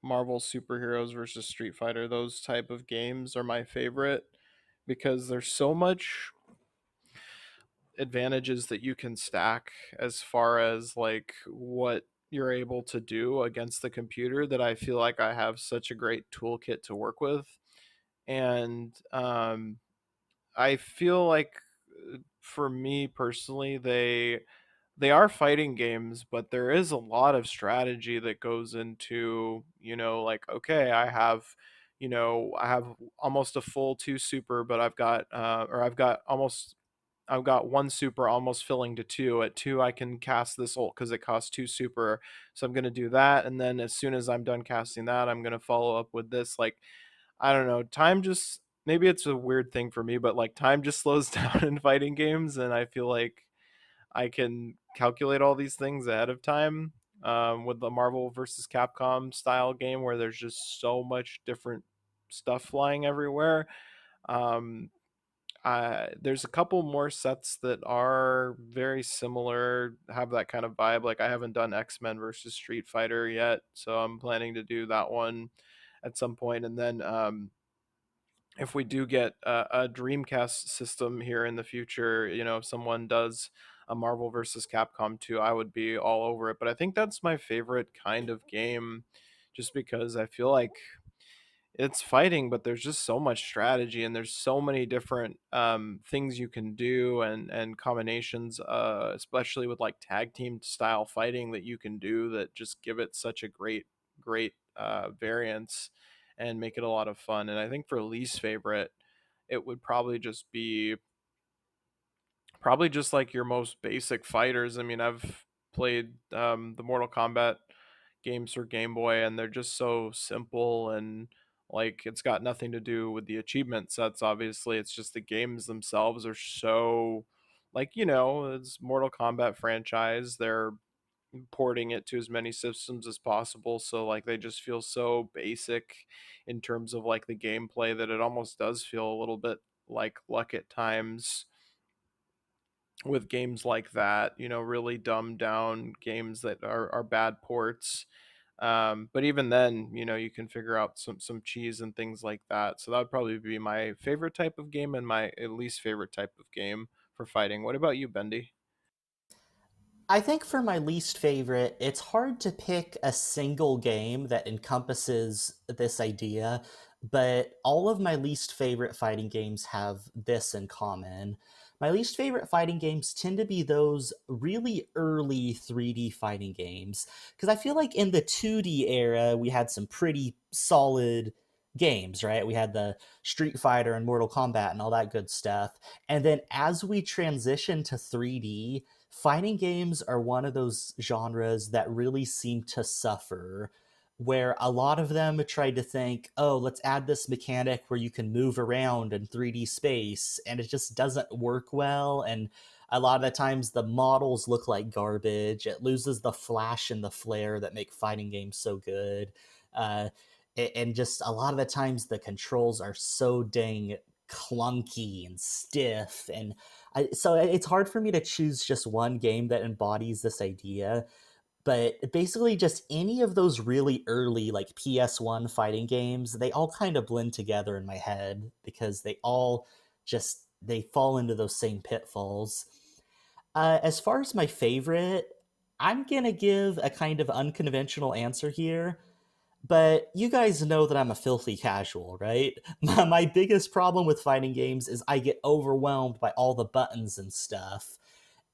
Marvel superheroes versus Street Fighter. Those type of games are my favorite because there's so much advantages that you can stack as far as like what you're able to do against the computer, that I feel like I have such a great toolkit to work with. And I feel like for me personally, they are fighting games, but there is a lot of strategy that goes into, like, okay, I have almost a full two super, but I've got one super almost filling to two. At two, I can cast this ult because it costs two super. So I'm going to do that. And then as soon as I'm done casting that, I'm going to follow up with this. Like, I don't know. Time just, maybe it's a weird thing for me, but like time just slows down in fighting games. And I feel like I can calculate all these things ahead of time, with the Marvel versus Capcom style game where there's just so much different stuff flying everywhere. Um, there's a couple more sets that are very similar, have that kind of vibe. Like I haven't done X-Men versus Street Fighter yet, so I'm planning to do that one at some point. And then if we do get a Dreamcast system here in the future, if someone does a Marvel versus Capcom 2, I would be all over it. But I think that's my favorite kind of game, just because I feel like it's fighting, but there's just so much strategy and there's so many different things you can do, and combinations, especially with like tag team style fighting that you can do, that just give it such a great variance and make it a lot of fun. And I think for least favorite, it would probably just like your most basic fighters. I mean, I've played the Mortal Kombat games for Game Boy, and they're just so simple, and like it's got nothing to do with the achievement sets. Obviously, it's just the games themselves are so, like, it's Mortal Kombat franchise. They're porting it to as many systems as possible, so like they just feel so basic in terms of like the gameplay, that it almost does feel a little bit like luck at times with games like that, really dumbed down games that are bad ports. But even then, you can figure out some cheese and things like that. So that would probably be my favorite type of game and my at least favorite type of game for fighting. What about you, Bendy? I think for my least favorite, it's hard to pick a single game that encompasses this idea, but all of my least favorite fighting games have this in common. My least favorite fighting games tend to be those really early 3D fighting games, because I feel like in the 2D era, we had some pretty solid games, right? We had the Street Fighter and Mortal Kombat and all that good stuff. And then as we transition to 3D, fighting games are one of those genres that really seem to suffer, where a lot of them tried to think, oh, let's add this mechanic where you can move around in 3D space, and it just doesn't work well. And a lot of the times the models look like garbage. It loses the flash and the flair that make fighting games so good. Uh, and just a lot of the times the controls are so dang clunky and stiff, and so it's hard for me to choose just one game that embodies this idea, but basically just any of those really early like PS1 fighting games, they all kind of blend together in my head because they all just they fall into those same pitfalls. As far as my favorite, I'm gonna give a kind of unconventional answer here, but you guys know that I'm a filthy casual, right? My biggest problem with fighting games is I get overwhelmed by all the buttons and stuff.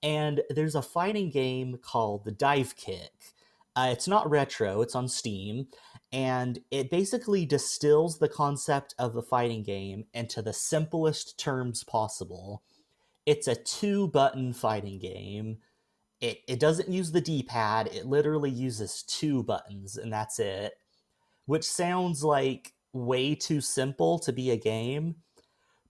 And there's a fighting game called the Dive Kick. It's not retro, it's on Steam, and it basically distills the concept of the fighting game into the simplest terms possible. It's a two-button fighting game. It doesn't use the D-pad, it literally uses two buttons, and that's it. which sounds like way too simple to be a game,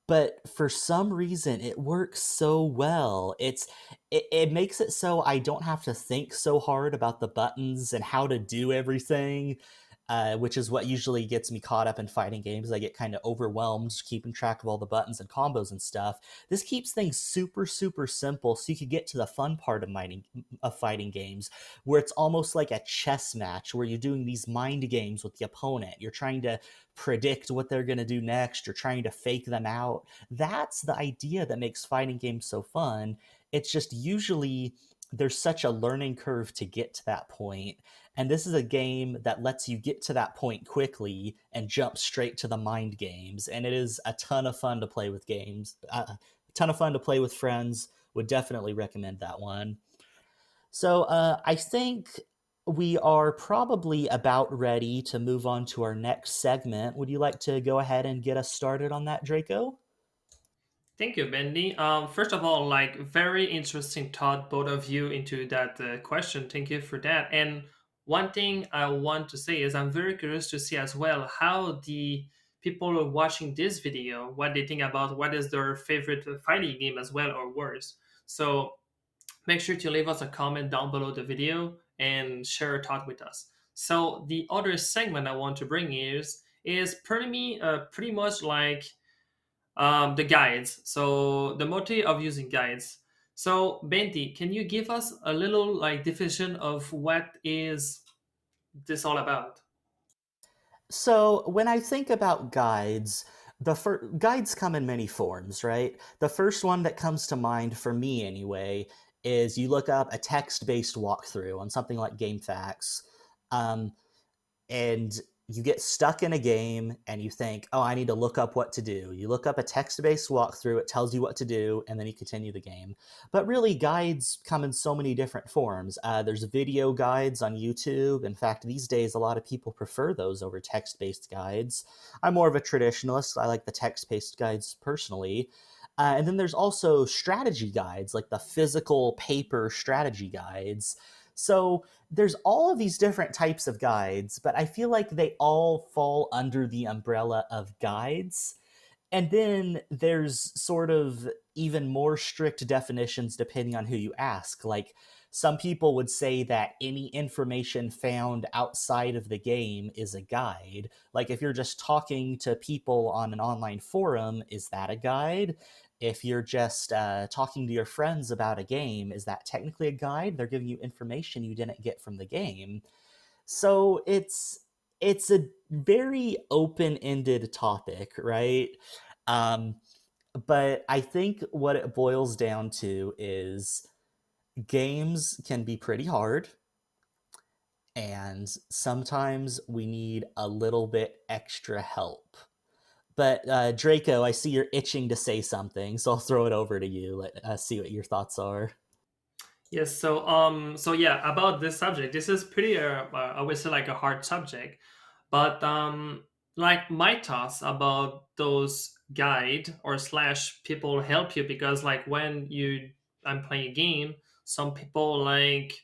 but for some reason it works so well. It makes it so I don't have to think so hard about the buttons and how to do everything, which is what usually gets me caught up in fighting games. I get kind of overwhelmed keeping track of all the buttons and combos and stuff. This keeps things super super simple, so you could get to the fun part of fighting games, where it's almost like a chess match where you're doing these mind games with the opponent. You're trying to predict what they're going to do next. You're trying to fake them out. That's the idea that makes fighting games so fun. It's just usually there's such a learning curve to get to that point. And this is a game that lets you get to that point quickly and jump straight to the mind games. And it is a ton of fun to play with a ton of fun to play with friends. Would definitely recommend that one. So I think we are probably about ready to move on to our next segment. Would you like to go ahead and get us started on that, Draco? Thank you, Bendy. First of all, like very interesting thought, both of you into that question. Thank you for that. And one thing I want to say is I'm very curious to see as well how the people are watching this video, what they think about what is their favorite fighting game as well or worse. So make sure to leave us a comment down below the video and share a thought with us. So the other segment I want to bring is pretty much like the guides. So the motive of using guides. So Benty, can you give us a little like definition of what is this all about? So when I think about guides, guides come in many forms, right? The first one that comes to mind for me anyway is you look up a text-based walkthrough on something like GameFAQs. Um, and you get stuck in a game and you think, oh, I need to look up what to do. You look up a text-based walkthrough, it tells you what to do, and then you continue the game. But really, guides come in so many different forms. There's video guides on YouTube. In fact, these days, a lot of people prefer those over text-based guides. I'm more of a traditionalist. I like the text-based guides personally. And then there's also strategy guides, like the physical paper strategy guides. So there's all of these different types of guides, but I feel like they all fall under the umbrella of guides. And then there's sort of even more strict definitions depending on who you ask. Like, some people would say that any information found outside of the game is a guide. Like, if you're just talking to people on an online forum, is that a guide? If you're just talking to your friends about a game, is that technically a guide? They're giving you information you didn't get from the game. So it's a very open-ended topic, right? Um, but I think what it boils down to is games can be pretty hard, and sometimes we need a little bit extra help. But Draco, I see you're itching to say something, so I'll throw it over to you. Let us see what your thoughts are. Yes, so yeah, about this subject, this is pretty, I would say like a hard subject, but like my thoughts about those guide or slash people help you because like when I'm playing a game, some people like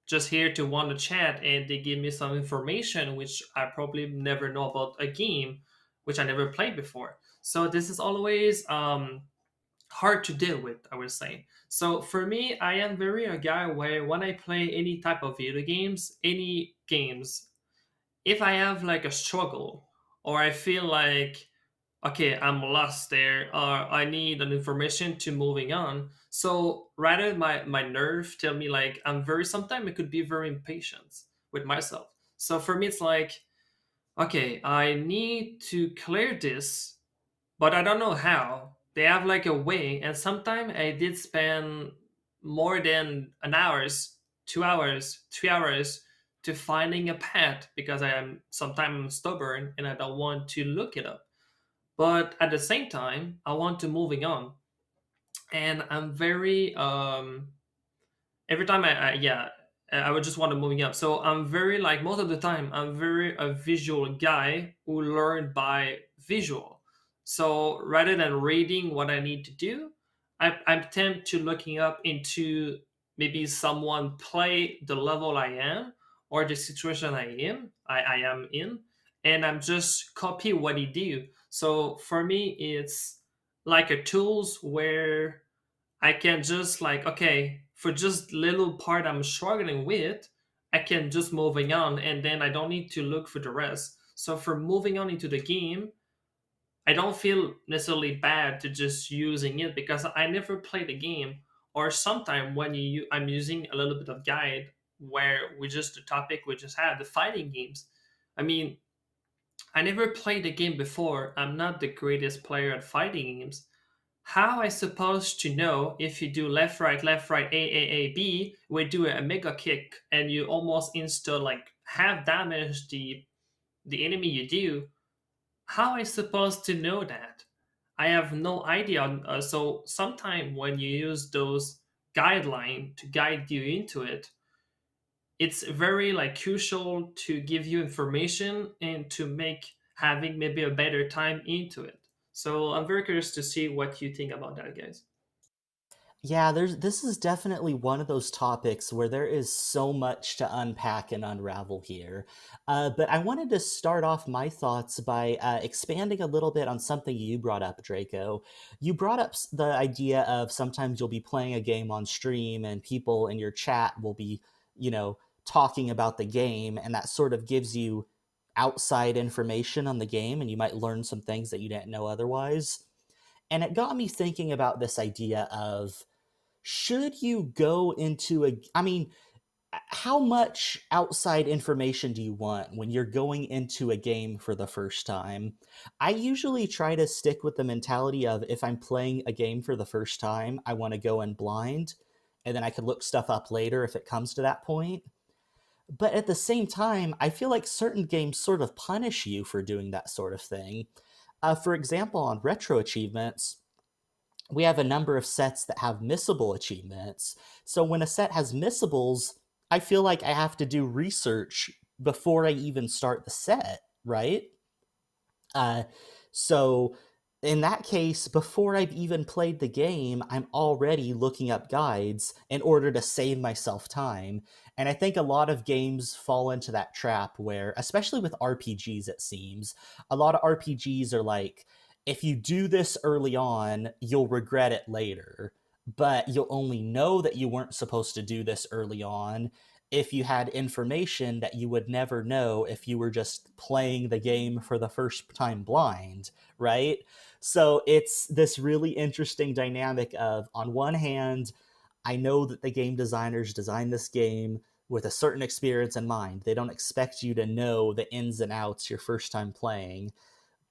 just here to want to chat and they give me some information which I probably never know about a game which I never played before. So this is always hard to deal with, I would say. So for me, I am very a guy where when I play any type of video games, any games, if I have like a struggle or I feel like okay, I'm lost there or I need an information to moving on. So rather my nerve tell me like I'm very sometimes it could be very impatient with myself. So for me it's like okay, I need to clear this but I don't know how. They have like a way, and sometimes I did spend more than an hours, 2 hours, 3 hours to finding a path because I am sometimes stubborn and I don't want to look it up. But at the same time, I want to moving on, and I'm very every time I would just want to moving up. So I'm very like most of the time I'm very a visual guy who learned by visual. So rather than reading what I need to do, I tend to looking up into maybe someone play the level I am or the situation I am in, and I'm just copy what he do. So for me, it's like a tools where I can just like, okay, for just little part I'm struggling with, I can just moving on, and then I don't need to look for the rest. So for moving on into the game, I don't feel necessarily bad to just using it because I never play the game. Or sometime when I'm using a little bit of guide where we just the topic we just had the fighting games. I mean, I never played the game before. I'm not the greatest player at fighting games. How I supposed to know if you do left, A, B, we do a mega kick and you almost insta like half damage the enemy you do? How I supposed to know that? I have no idea. So sometime when you use those guideline to guide you into it, it's very like crucial to give you information and to make having maybe a better time into it. So I'm very curious to see what you think about that, guys. Yeah, this is definitely one of those topics where there is so much to unpack and unravel here. But I wanted to start off my thoughts by expanding a little bit on something you brought up, Draco. You brought up the idea of sometimes you'll be playing a game on stream and people in your chat will be, you know, talking about the game, and that sort of gives you outside information on the game, and you might learn some things that you didn't know otherwise. And it got me thinking about this idea of, should you go into a, I mean, how much outside information do you want when you're going into a game for the first time? I usually try to stick with the mentality of, if I'm playing a game for the first time, I want to go in blind, and then I could look stuff up later if it comes to that point. But at the same time, I feel like certain games sort of punish you for doing that sort of thing. For example, on retro achievements, we have a number of sets that have missable achievements. So when a set has missables, I feel like I have to do research before I even start the set, right? Uh, so in that case, before I've even played the game, I'm already looking up guides in order to save myself time. And I think a lot of games fall into that trap where, especially with RPGs, it seems, a lot of RPGs are like, if you do this early on, you'll regret it later. But you'll only know that you weren't supposed to do this early on if you had information that you would never know if you were just playing the game for the first time blind, right? So it's this really interesting dynamic of, on one hand, I know that the game designers designed this game with a certain experience in mind. They don't expect you to know the ins and outs your first time playing.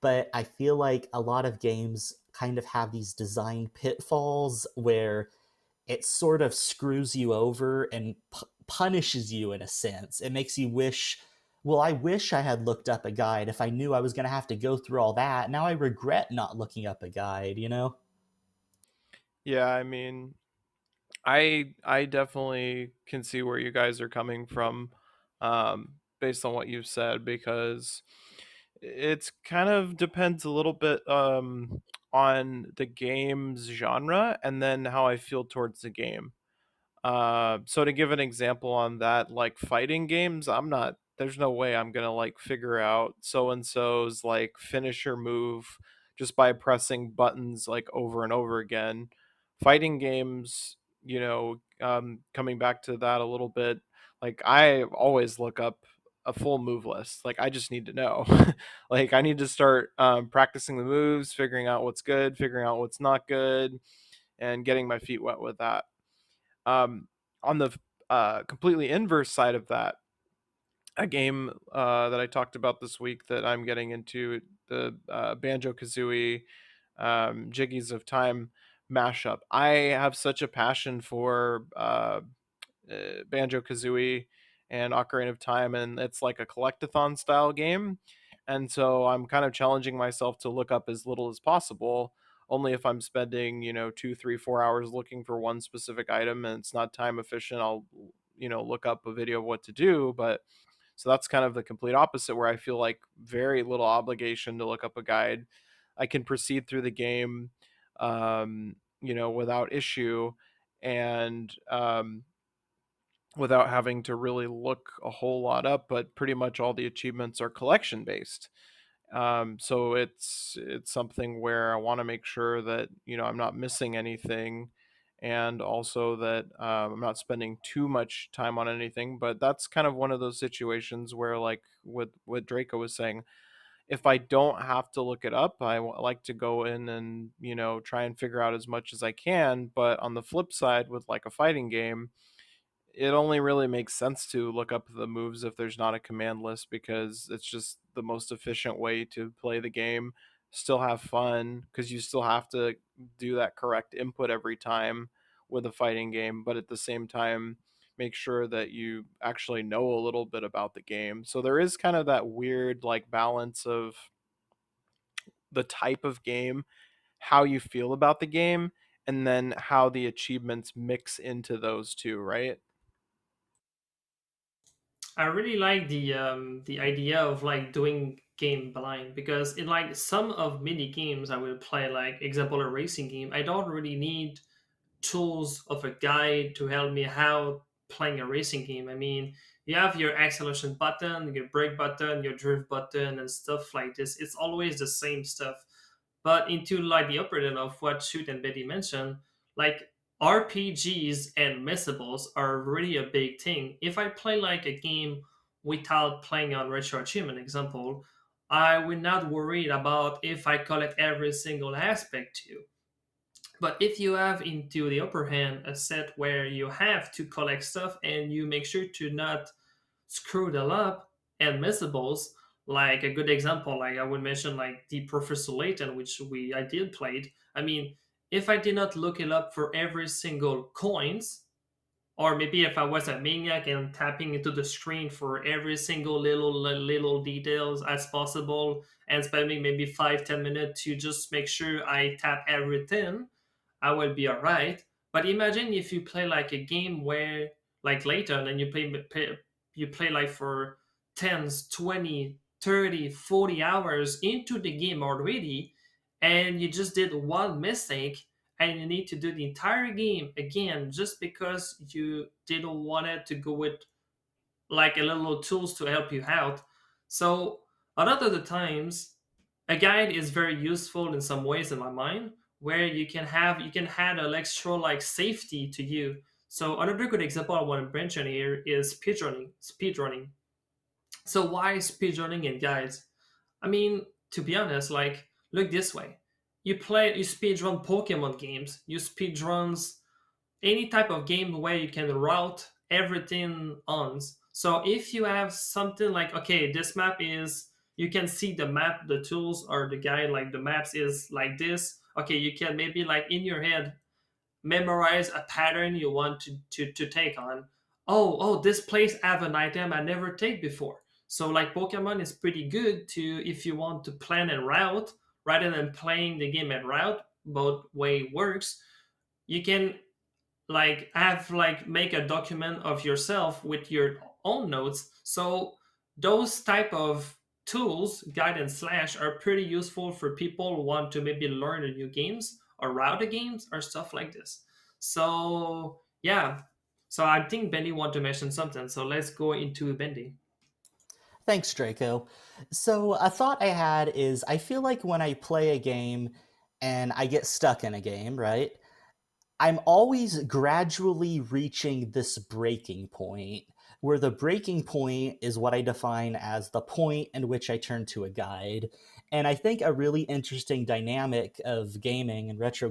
But I feel like a lot of games kind of have these design pitfalls where it sort of screws you over and punishes you in a sense. It makes you wish, well, I wish I had looked up a guide. If I knew I was going to have to go through all that, now I regret not looking up a guide, you know? Yeah, I mean, I definitely can see where you guys are coming from, based on what you've said, because it's kind of depends a little bit on the game's genre and then how I feel towards the game. So to give an example on that, like fighting games, there's no way I'm gonna like figure out so and so's like finisher move just by pressing buttons like over and over again. Fighting games, coming back to that a little bit, like I always look up a full move list. Like I just need to know. Like I need to start practicing the moves, figuring out what's good, figuring out what's not good, and getting my feet wet with that. Um, on the completely inverse side of that, a game that I talked about this week that I'm getting into, the Banjo Kazooie Jiggies of Time mashup. I have such a passion for Banjo Kazooie and Ocarina of Time, and it's like a collectathon style game. And so I'm kind of challenging myself to look up as little as possible. Only if I'm spending, 2, 3, 4 hours looking for one specific item and it's not time efficient, I'll, look up a video of what to do. But so that's kind of the complete opposite, where I feel like very little obligation to look up a guide. I can proceed through the game, without issue. And without having to really look a whole lot up. But pretty much all the achievements are collection based. So it's something where I want to make sure that I'm not missing anything, and also that I'm not spending too much time on anything. But that's kind of one of those situations where, like what Draco was saying, if I don't have to look it up, like to go in and try and figure out as much as I can. But on the flip side, with like a fighting game, it only really makes sense to look up the moves if there's not a command list, because it's just the most efficient way to play the game, still have fun, because you still have to do that correct input every time with a fighting game, but at the same time make sure that you actually know a little bit about the game. So there is kind of that weird like balance of the type of game, how you feel about the game, and then how the achievements mix into those two, right? I really like the idea of like doing game blind, because in like some of mini games I will play, like example a racing game, I don't really need tools of a guide to help me how playing a racing game. I mean, you have your acceleration button, your brake button, your drift button, and stuff like this. It's always the same stuff. But into like the opposite of what Shoot and Betty mentioned, like RPGs and missables are really a big thing. If I play like a game without playing on retro achievement example, I will not worry about if I collect every single aspect too. But if you have into the upper hand a set where you have to collect stuff and you make sure to not screw them up and missables, like a good example, like I would mention like the Professor Layton, which I did played. I mean, if I did not look it up for every single coins, or maybe if I was a maniac and tapping into the screen for every single little details as possible and spending maybe 5-10 minutes to just make sure I tap everything, I will be all right. But imagine if you play like a game where like later and you play like for 10s, 20, 30, 40 hours into the game already, and you just did one mistake and you need to do the entire game again just because you didn't want it to go with like a little tools to help you out. So a lot of the times a guide is very useful in some ways in my mind, where you can add an extra like safety to you. So another good example I want to mention here is speedrunning. So why speedrunning in guides? I mean, to be honest, like look this way. You speedrun Pokemon games, you speedruns any type of game where you can route everything on. So if you have something like, okay, this map is, you can see the map, the tools or the guide, like the maps is like this. Okay, you can maybe like in your head memorize a pattern you want to take on. Oh, this place have an item I never take before. So like Pokemon is pretty good to if you want to plan and route rather than playing the game at route. Both way works. You can like have like make a document of yourself with your own notes. So those type of tools, guide and slash, are pretty useful for people who want to maybe learn the new games or route the games or stuff like this. So yeah, so I think Bendy want to mention something, so let's go into Bendy. Thanks, Draco. So, a thought I had is I feel like when I play a game and I get stuck in a game, right? I'm always gradually reaching this breaking point, where the breaking point is what I define as the point in which I turn to a guide. And I think a really interesting dynamic of gaming, retro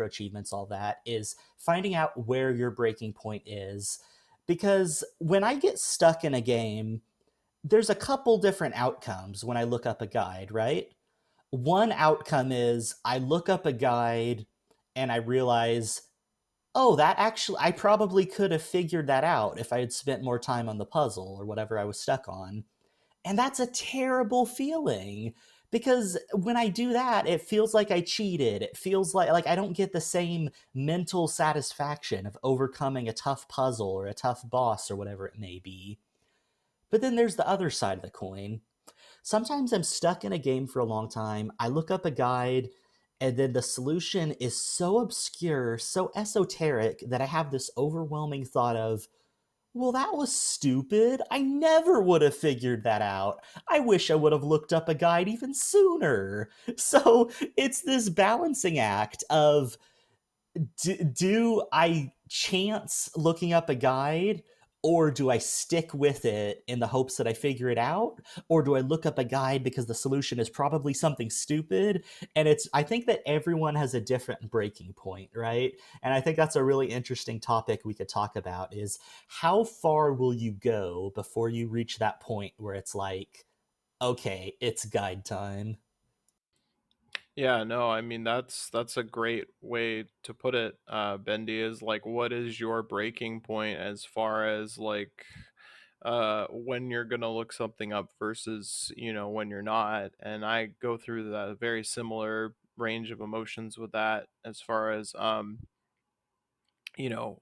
achievements, all that, is finding out where your breaking point is. Because when I get stuck in a game, there's a couple different outcomes when I look up a guide, right? One outcome is I look up a guide and I realize, oh, that actually, I probably could have figured that out if I had spent more time on the puzzle or whatever I was stuck on. And that's a terrible feeling because when I do that, it feels like I cheated. It feels like I don't get the same mental satisfaction of overcoming a tough puzzle or a tough boss or whatever it may be. But then there's the other side of the coin. Sometimes I'm stuck in a game for a long time. I look up a guide, and then the solution is so obscure, so esoteric, that I have this overwhelming thought of, well, that was stupid. I never would have figured that out. I wish I would have looked up a guide even sooner. So it's this balancing act of do I chance looking up a guide, or do I stick with it in the hopes that I figure it out, or do I look up a guide because the solution is probably something stupid? And I think that everyone has a different breaking point, right? And I think that's a really interesting topic we could talk about, is how far will you go before you reach that point where it's like, okay, it's guide time. Yeah, no, I mean that's a great way to put it, Bendy, is like what is your breaking point as far as like when you're gonna look something up versus, when you're not. And I go through that very similar range of emotions with that as far as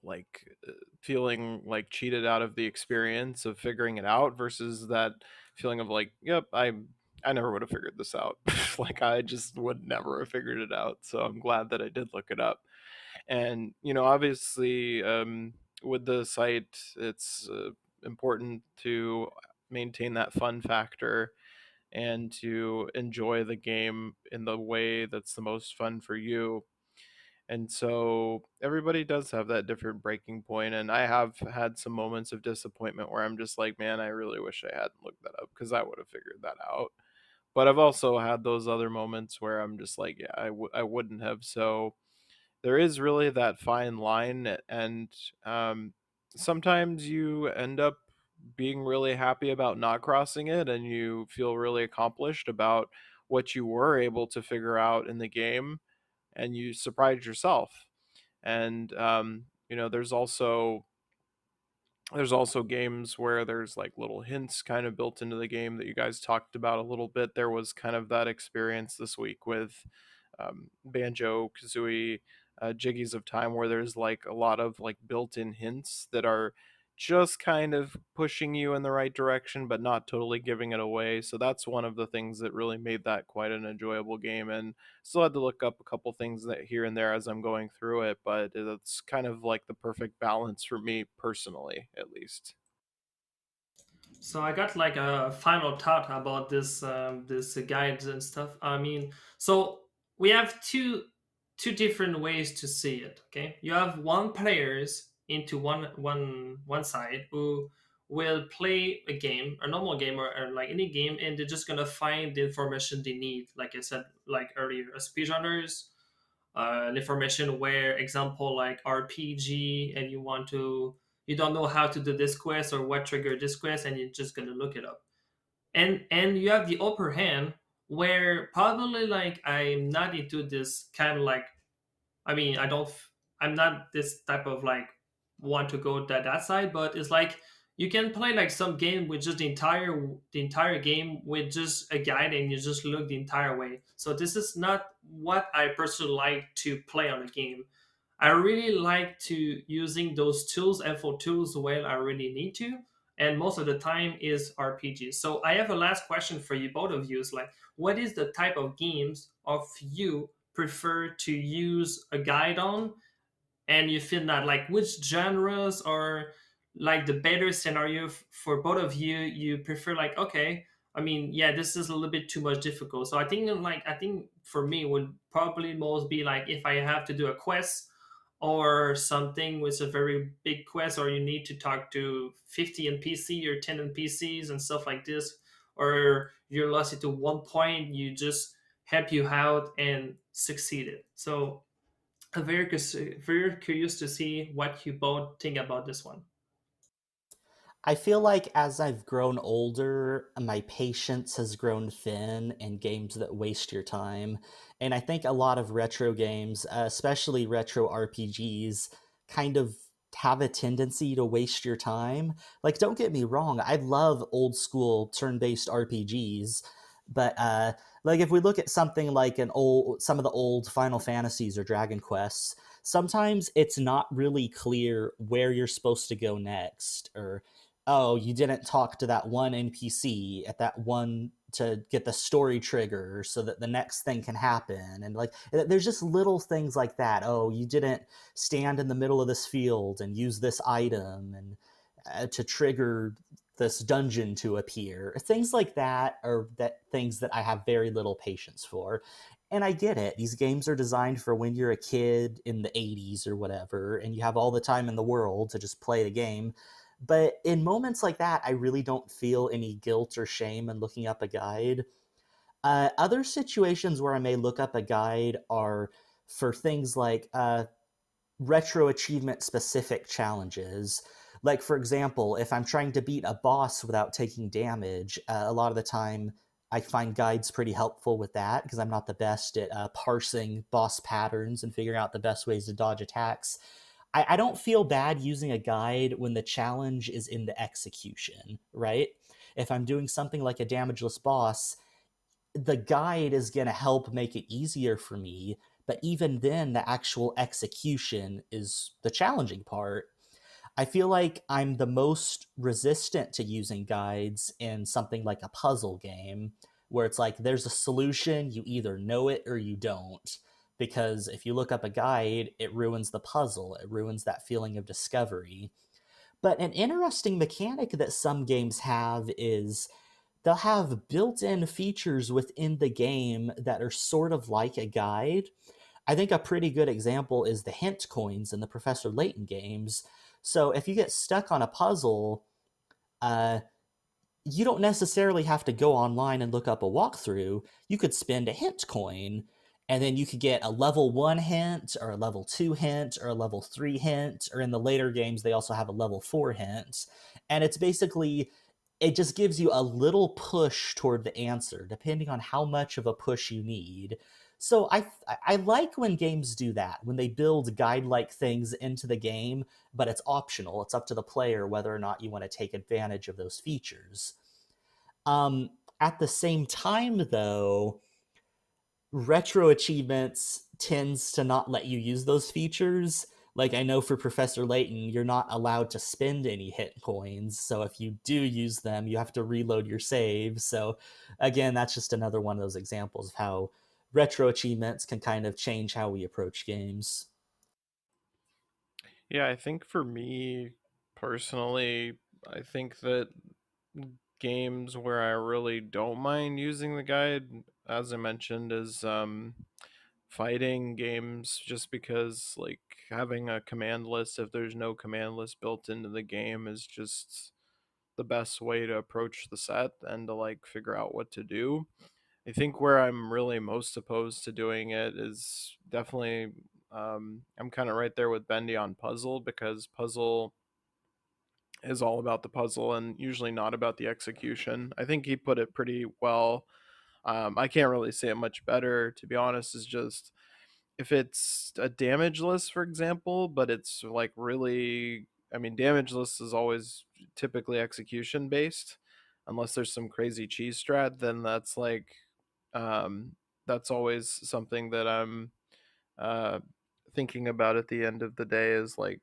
like feeling like cheated out of the experience of figuring it out versus that feeling of like, yep, I never would have figured this out. Like I just would never have figured it out. So I'm glad that I did look it up. And obviously, with the site, it's important to maintain that fun factor and to enjoy the game in the way that's the most fun for you. And so everybody does have that different breaking point, and I have had some moments of disappointment where I'm just like, man, I really wish I hadn't looked that up because I would have figured that out. But I've also had those other moments where I'm just like, yeah, I wouldn't have. So there is really that fine line, and sometimes you end up being really happy about not crossing it, and you feel really accomplished about what you were able to figure out in the game, and you surprise yourself. And there's also games where there's like little hints kind of built into the game that you guys talked about a little bit. There was kind of that experience this week with Banjo Kazooie, Jiggies of Time, where there's like a lot of like built-in hints that are just kind of pushing you in the right direction, but not totally giving it away. So that's one of the things that really made that quite an enjoyable game. And still had to look up a couple things that here and there as I'm going through it, but it's kind of like the perfect balance for me personally, at least. So I got like a final thought about this guides and stuff. I mean, so we have two different ways to see it. Okay, you have one players into one side who will play a game, a normal game, or like any game, and they're just gonna find the information they need. Like I said, like earlier, speedrunners, information where example like RPG, and you don't know how to do this quest or what triggered this quest, and you're just gonna look it up. And you have the upper hand where probably like I'm not into this kind of like, I mean, I'm not this type of like want to go that side, but it's like you can play like some game with just the entire game with just a guide, and you just look the entire way. So this is not what I personally like to play on a game. I really like to using those tools, info tools, when I really need to, and most of the time is RPG. So I have a last question for you, both of you. Is like, what is the type of games of you prefer to use a guide on, and you feel that like which genres are like the better scenario for both of you? You prefer like, okay, I mean, yeah, this is a little bit too much difficult. So I think for me would probably most be like if I have to do a quest or something with a very big quest, or you need to talk to 50 NPC or 10 NPCs and stuff like this, or you're lost into one point, you just help you out and succeeded. So I'm very curious to see what you both think about this one. I feel like as I've grown older, my patience has grown thin in games that waste your time. And I think a lot of retro games, especially retro RPGs, kind of have a tendency to waste your time. Like, don't get me wrong, I love old school turn based RPGs. But like if we look at something like some of the old Final Fantasies or Dragon Quests, sometimes it's not really clear where you're supposed to go next, or oh, you didn't talk to that one NPC at that one to get the story trigger so that the next thing can happen. And like, there's just little things like that. Oh, you didn't stand in the middle of this field and use this item. And to trigger this dungeon to appear. Things like that are things that I have very little patience for. And I get it. These games are designed for when you're a kid in the 80s or whatever, and you have all the time in the world to just play the game. But in moments like that, I really don't feel any guilt or shame in looking up a guide. Other situations where I may look up a guide are for things like retro achievement specific challenges. Like, for example, if I'm trying to beat a boss without taking damage, a lot of the time I find guides pretty helpful with that because I'm not the best at parsing boss patterns and figuring out the best ways to dodge attacks. I don't feel bad using a guide when the challenge is in the execution, right? If I'm doing something like a damageless boss, the guide is going to help make it easier for me, but even then the actual execution is the challenging part. I feel like I'm the most resistant to using guides in something like a puzzle game where it's like there's a solution, you either know it or you don't, because if you look up a guide it ruins the puzzle, it ruins that feeling of discovery. But an interesting mechanic that some games have is they'll have built-in features within the game that are sort of like a guide. I think a pretty good example is the hint coins in the Professor Layton games. So if you get stuck on a puzzle, uh, you don't necessarily have to go online and look up a walkthrough. You could spend a hint coin, and then you could get a level 1 hint, or a level 2 hint, or a level 3 hint, or in the later games, they also have a level 4 hint. And it's basically, it just gives you a little push toward the answer, depending on how much of a push you need. So I like when games do that, when they build guide-like things into the game, but it's optional. It's up to the player whether or not you want to take advantage of those features. Um, at the same time, though, retro achievements tends to not let you use those features. Like, I know for Professor Layton, you're not allowed to spend any hit coins. So if you do use them, you have to reload your save. So again, that's just another one of those examples of how retro achievements can kind of change how we approach games. Yeah, I think for me personally, I think that games where I really don't mind using the guide, as I mentioned, is fighting games, just because like having a command list, if there's no command list built into the game, is just the best way to approach the set and to like figure out what to do. I think where I'm really most opposed to doing it is definitely I'm kind of right there with Bendy on puzzle, because puzzle is all about the puzzle and usually not about the execution. I think he put it pretty well. I can't really say it much better, to be honest. Is just if it's a damage list, for example, but it's like really, I mean, damage list is always typically execution based, unless there's some crazy cheese strat. Then um, that's always something that I'm uh, thinking about at the end of the day. Is like,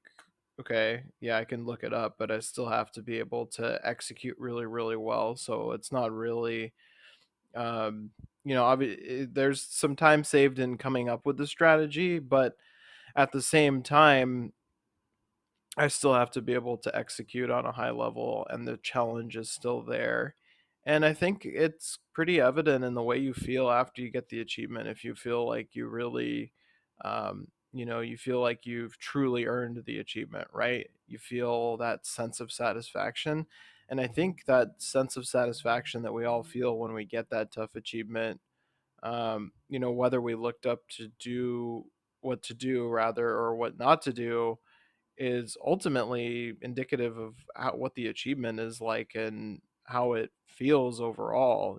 okay, yeah, I can look it up, but I still have to be able to execute really, really well. So it's not really um, there's some time saved in coming up with the strategy, but at the same time, I still have to be able to execute on a high level, and the challenge is still there. And I think it's pretty evident in the way you feel after you get the achievement. If you feel like you really, you feel like you've truly earned the achievement, right? You feel that sense of satisfaction. And I think that sense of satisfaction that we all feel when we get that tough achievement, whether we looked up to do what to do rather or what not to do, is ultimately indicative of what the achievement is like and how it feels overall.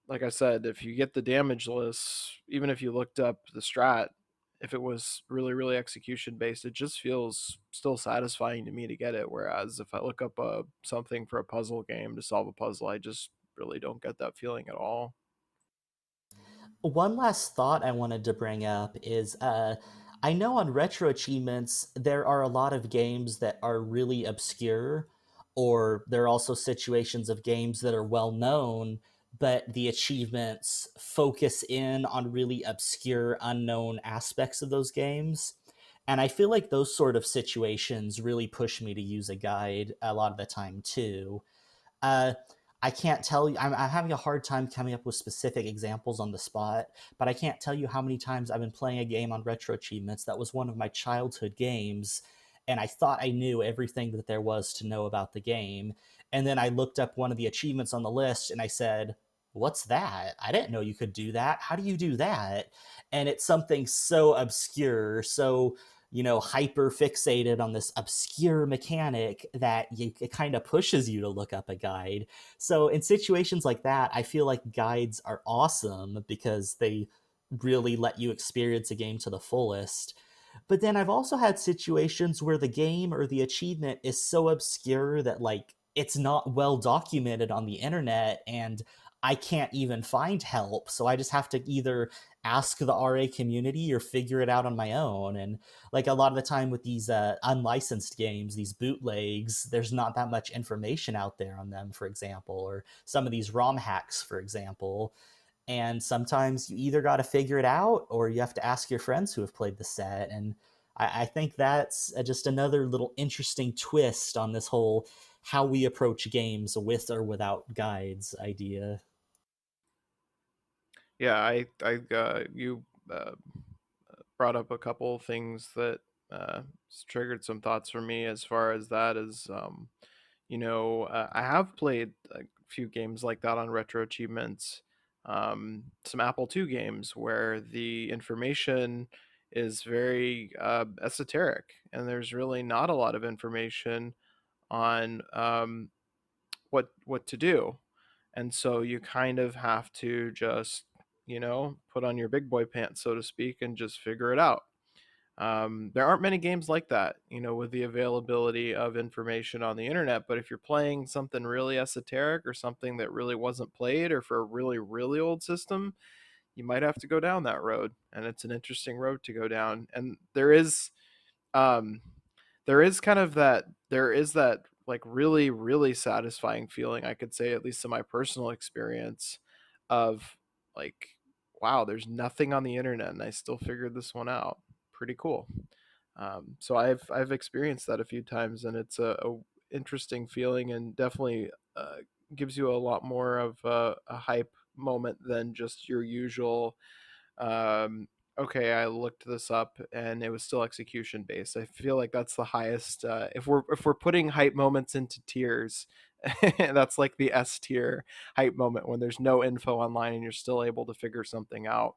Like I said, if you get the damage list, even if you looked up the strat, if it was really, really execution based, it just feels still satisfying to me to get it. Whereas if I look up something for a puzzle game to solve a puzzle, I just really don't get that feeling at all. One last thought I wanted to bring up is I know on retro achievements there are a lot of games that are really obscure, or there are also situations of games that are well known, but the achievements focus in on really obscure, unknown aspects of those games. And I feel like those sort of situations really push me to use a guide a lot of the time too. Uh, I can't tell you, I'm having a hard time coming up with specific examples on the spot, but I can't tell you how many times I've been playing a game on Retro Achievements that was one of my childhood games, and I thought I knew everything that there was to know about the game. And then I looked up one of the achievements on the list and I said, "What's that? I didn't know you could do that. How do you do that?" And it's something so obscure, so hyper fixated on this obscure mechanic that it kind of pushes you to look up a guide. So in situations like that, I feel like guides are awesome because they really let you experience a game to the fullest. But then I've also had situations where the game or the achievement is so obscure that like it's not well documented on the internet and I can't even find help. So I just have to either ask the RA community or figure it out on my own. And like a lot of the time with these unlicensed games, these bootlegs, there's not that much information out there on them, for example, or some of these ROM hacks, for example. And sometimes you either got to figure it out or you have to ask your friends who have played the set. And I think that's just another little interesting twist on this whole how we approach games with or without guides idea. Yeah, you brought up a couple things that triggered some thoughts for me as far as that is, I have played a few games like that on Retro Achievements, some Apple II games where the information is very esoteric, and there's really not a lot of information on what to do, and so you kind of have to just put on your big boy pants, so to speak, and just figure it out. There aren't many games like that, with the availability of information on the internet. But if you're playing something really esoteric or something that really wasn't played, or for a really, really old system, you might have to go down that road. And it's an interesting road to go down. And um, there is that like really, really satisfying feeling, I could say, at least in my personal experience, of like, wow, there's nothing on the internet and I still figured this one out. Pretty cool. So I've experienced that a few times, and it's a interesting feeling, and definitely gives you a lot more of a hype moment than just your usual. Um, okay, I looked this up, and it was still execution based. I feel like that's the highest. If we're putting hype moments into tiers, that's like the S tier hype moment when there's no info online and you're still able to figure something out.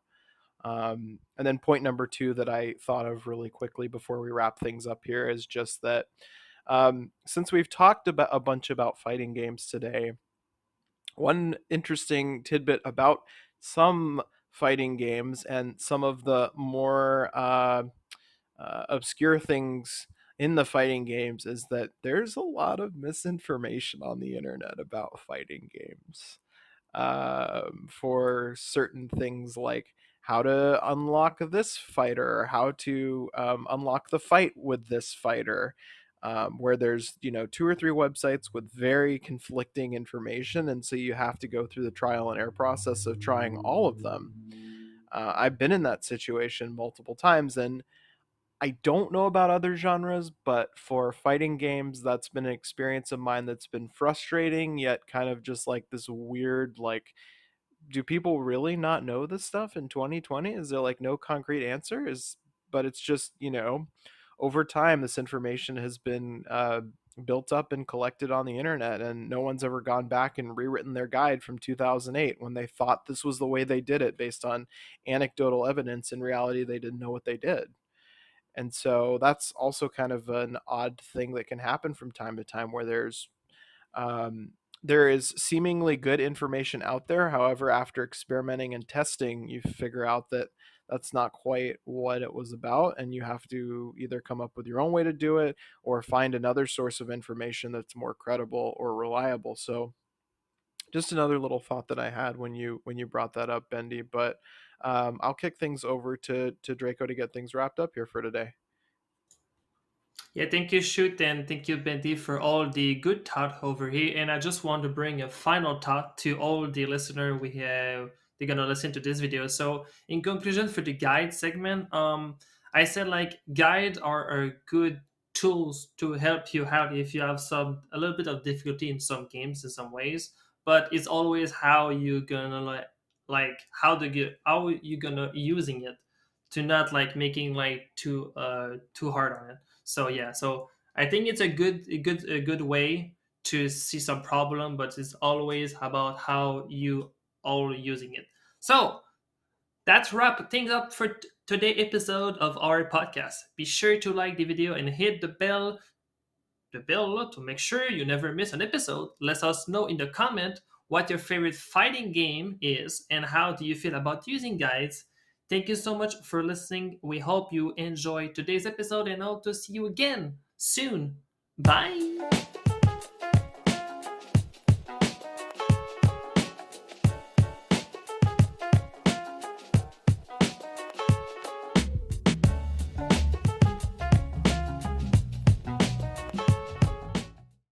And then point number two that I thought of really quickly before we wrap things up here is just that, since we've talked about a bunch about fighting games today, one interesting tidbit about some fighting games and some of the more obscure things in the fighting games is that there's a lot of misinformation on the internet about fighting games, for certain things like how to unlock this fighter, how to unlock the fight with this fighter, where there's two or three websites with very conflicting information, and so you have to go through the trial and error process of trying all of them. I've been in that situation multiple times, and I don't know about other genres, but for fighting games, that's been an experience of mine that's been frustrating, yet kind of just like this weird, like, do people really not know this stuff in 2020? Is there like no concrete answer? But it's just, over time, this information has been built up and collected on the internet, and no one's ever gone back and rewritten their guide from 2008 when they thought this was the way they did it based on anecdotal evidence. In reality, they didn't know what they did. And so that's also kind of an odd thing that can happen from time to time, where um, there is seemingly good information out there. However, after experimenting and testing, you figure out that that's not quite what it was about, and you have to either come up with your own way to do it or find another source of information that's more credible or reliable. So, just another little thought that I had when you brought that up, Bendy. But I'll kick things over to Draco to get things wrapped up here for today. Yeah, thank you, Shoot, and thank you, Bendy, for all the good thought over here. And I just want to bring a final thought to all the listener they're gonna listen to this video. So, in conclusion, for the guide segment, I said like guides are a good tools to help you out if you have some a little bit of difficulty in some games in some ways, but it's always how you gonna like how you gonna using it to not like making like too hard on it. So yeah, so I think it's a good way to see some problem, but it's always about how you all using it. So that's wrap things up for today episode of our podcast. Be sure to like the video and hit the bell to make sure you never miss an episode. Let us know in the comment what your favorite fighting game is and how do you feel about using guides. Thank you so much for listening. We hope you enjoyed today's episode and hope to see you again soon. Bye.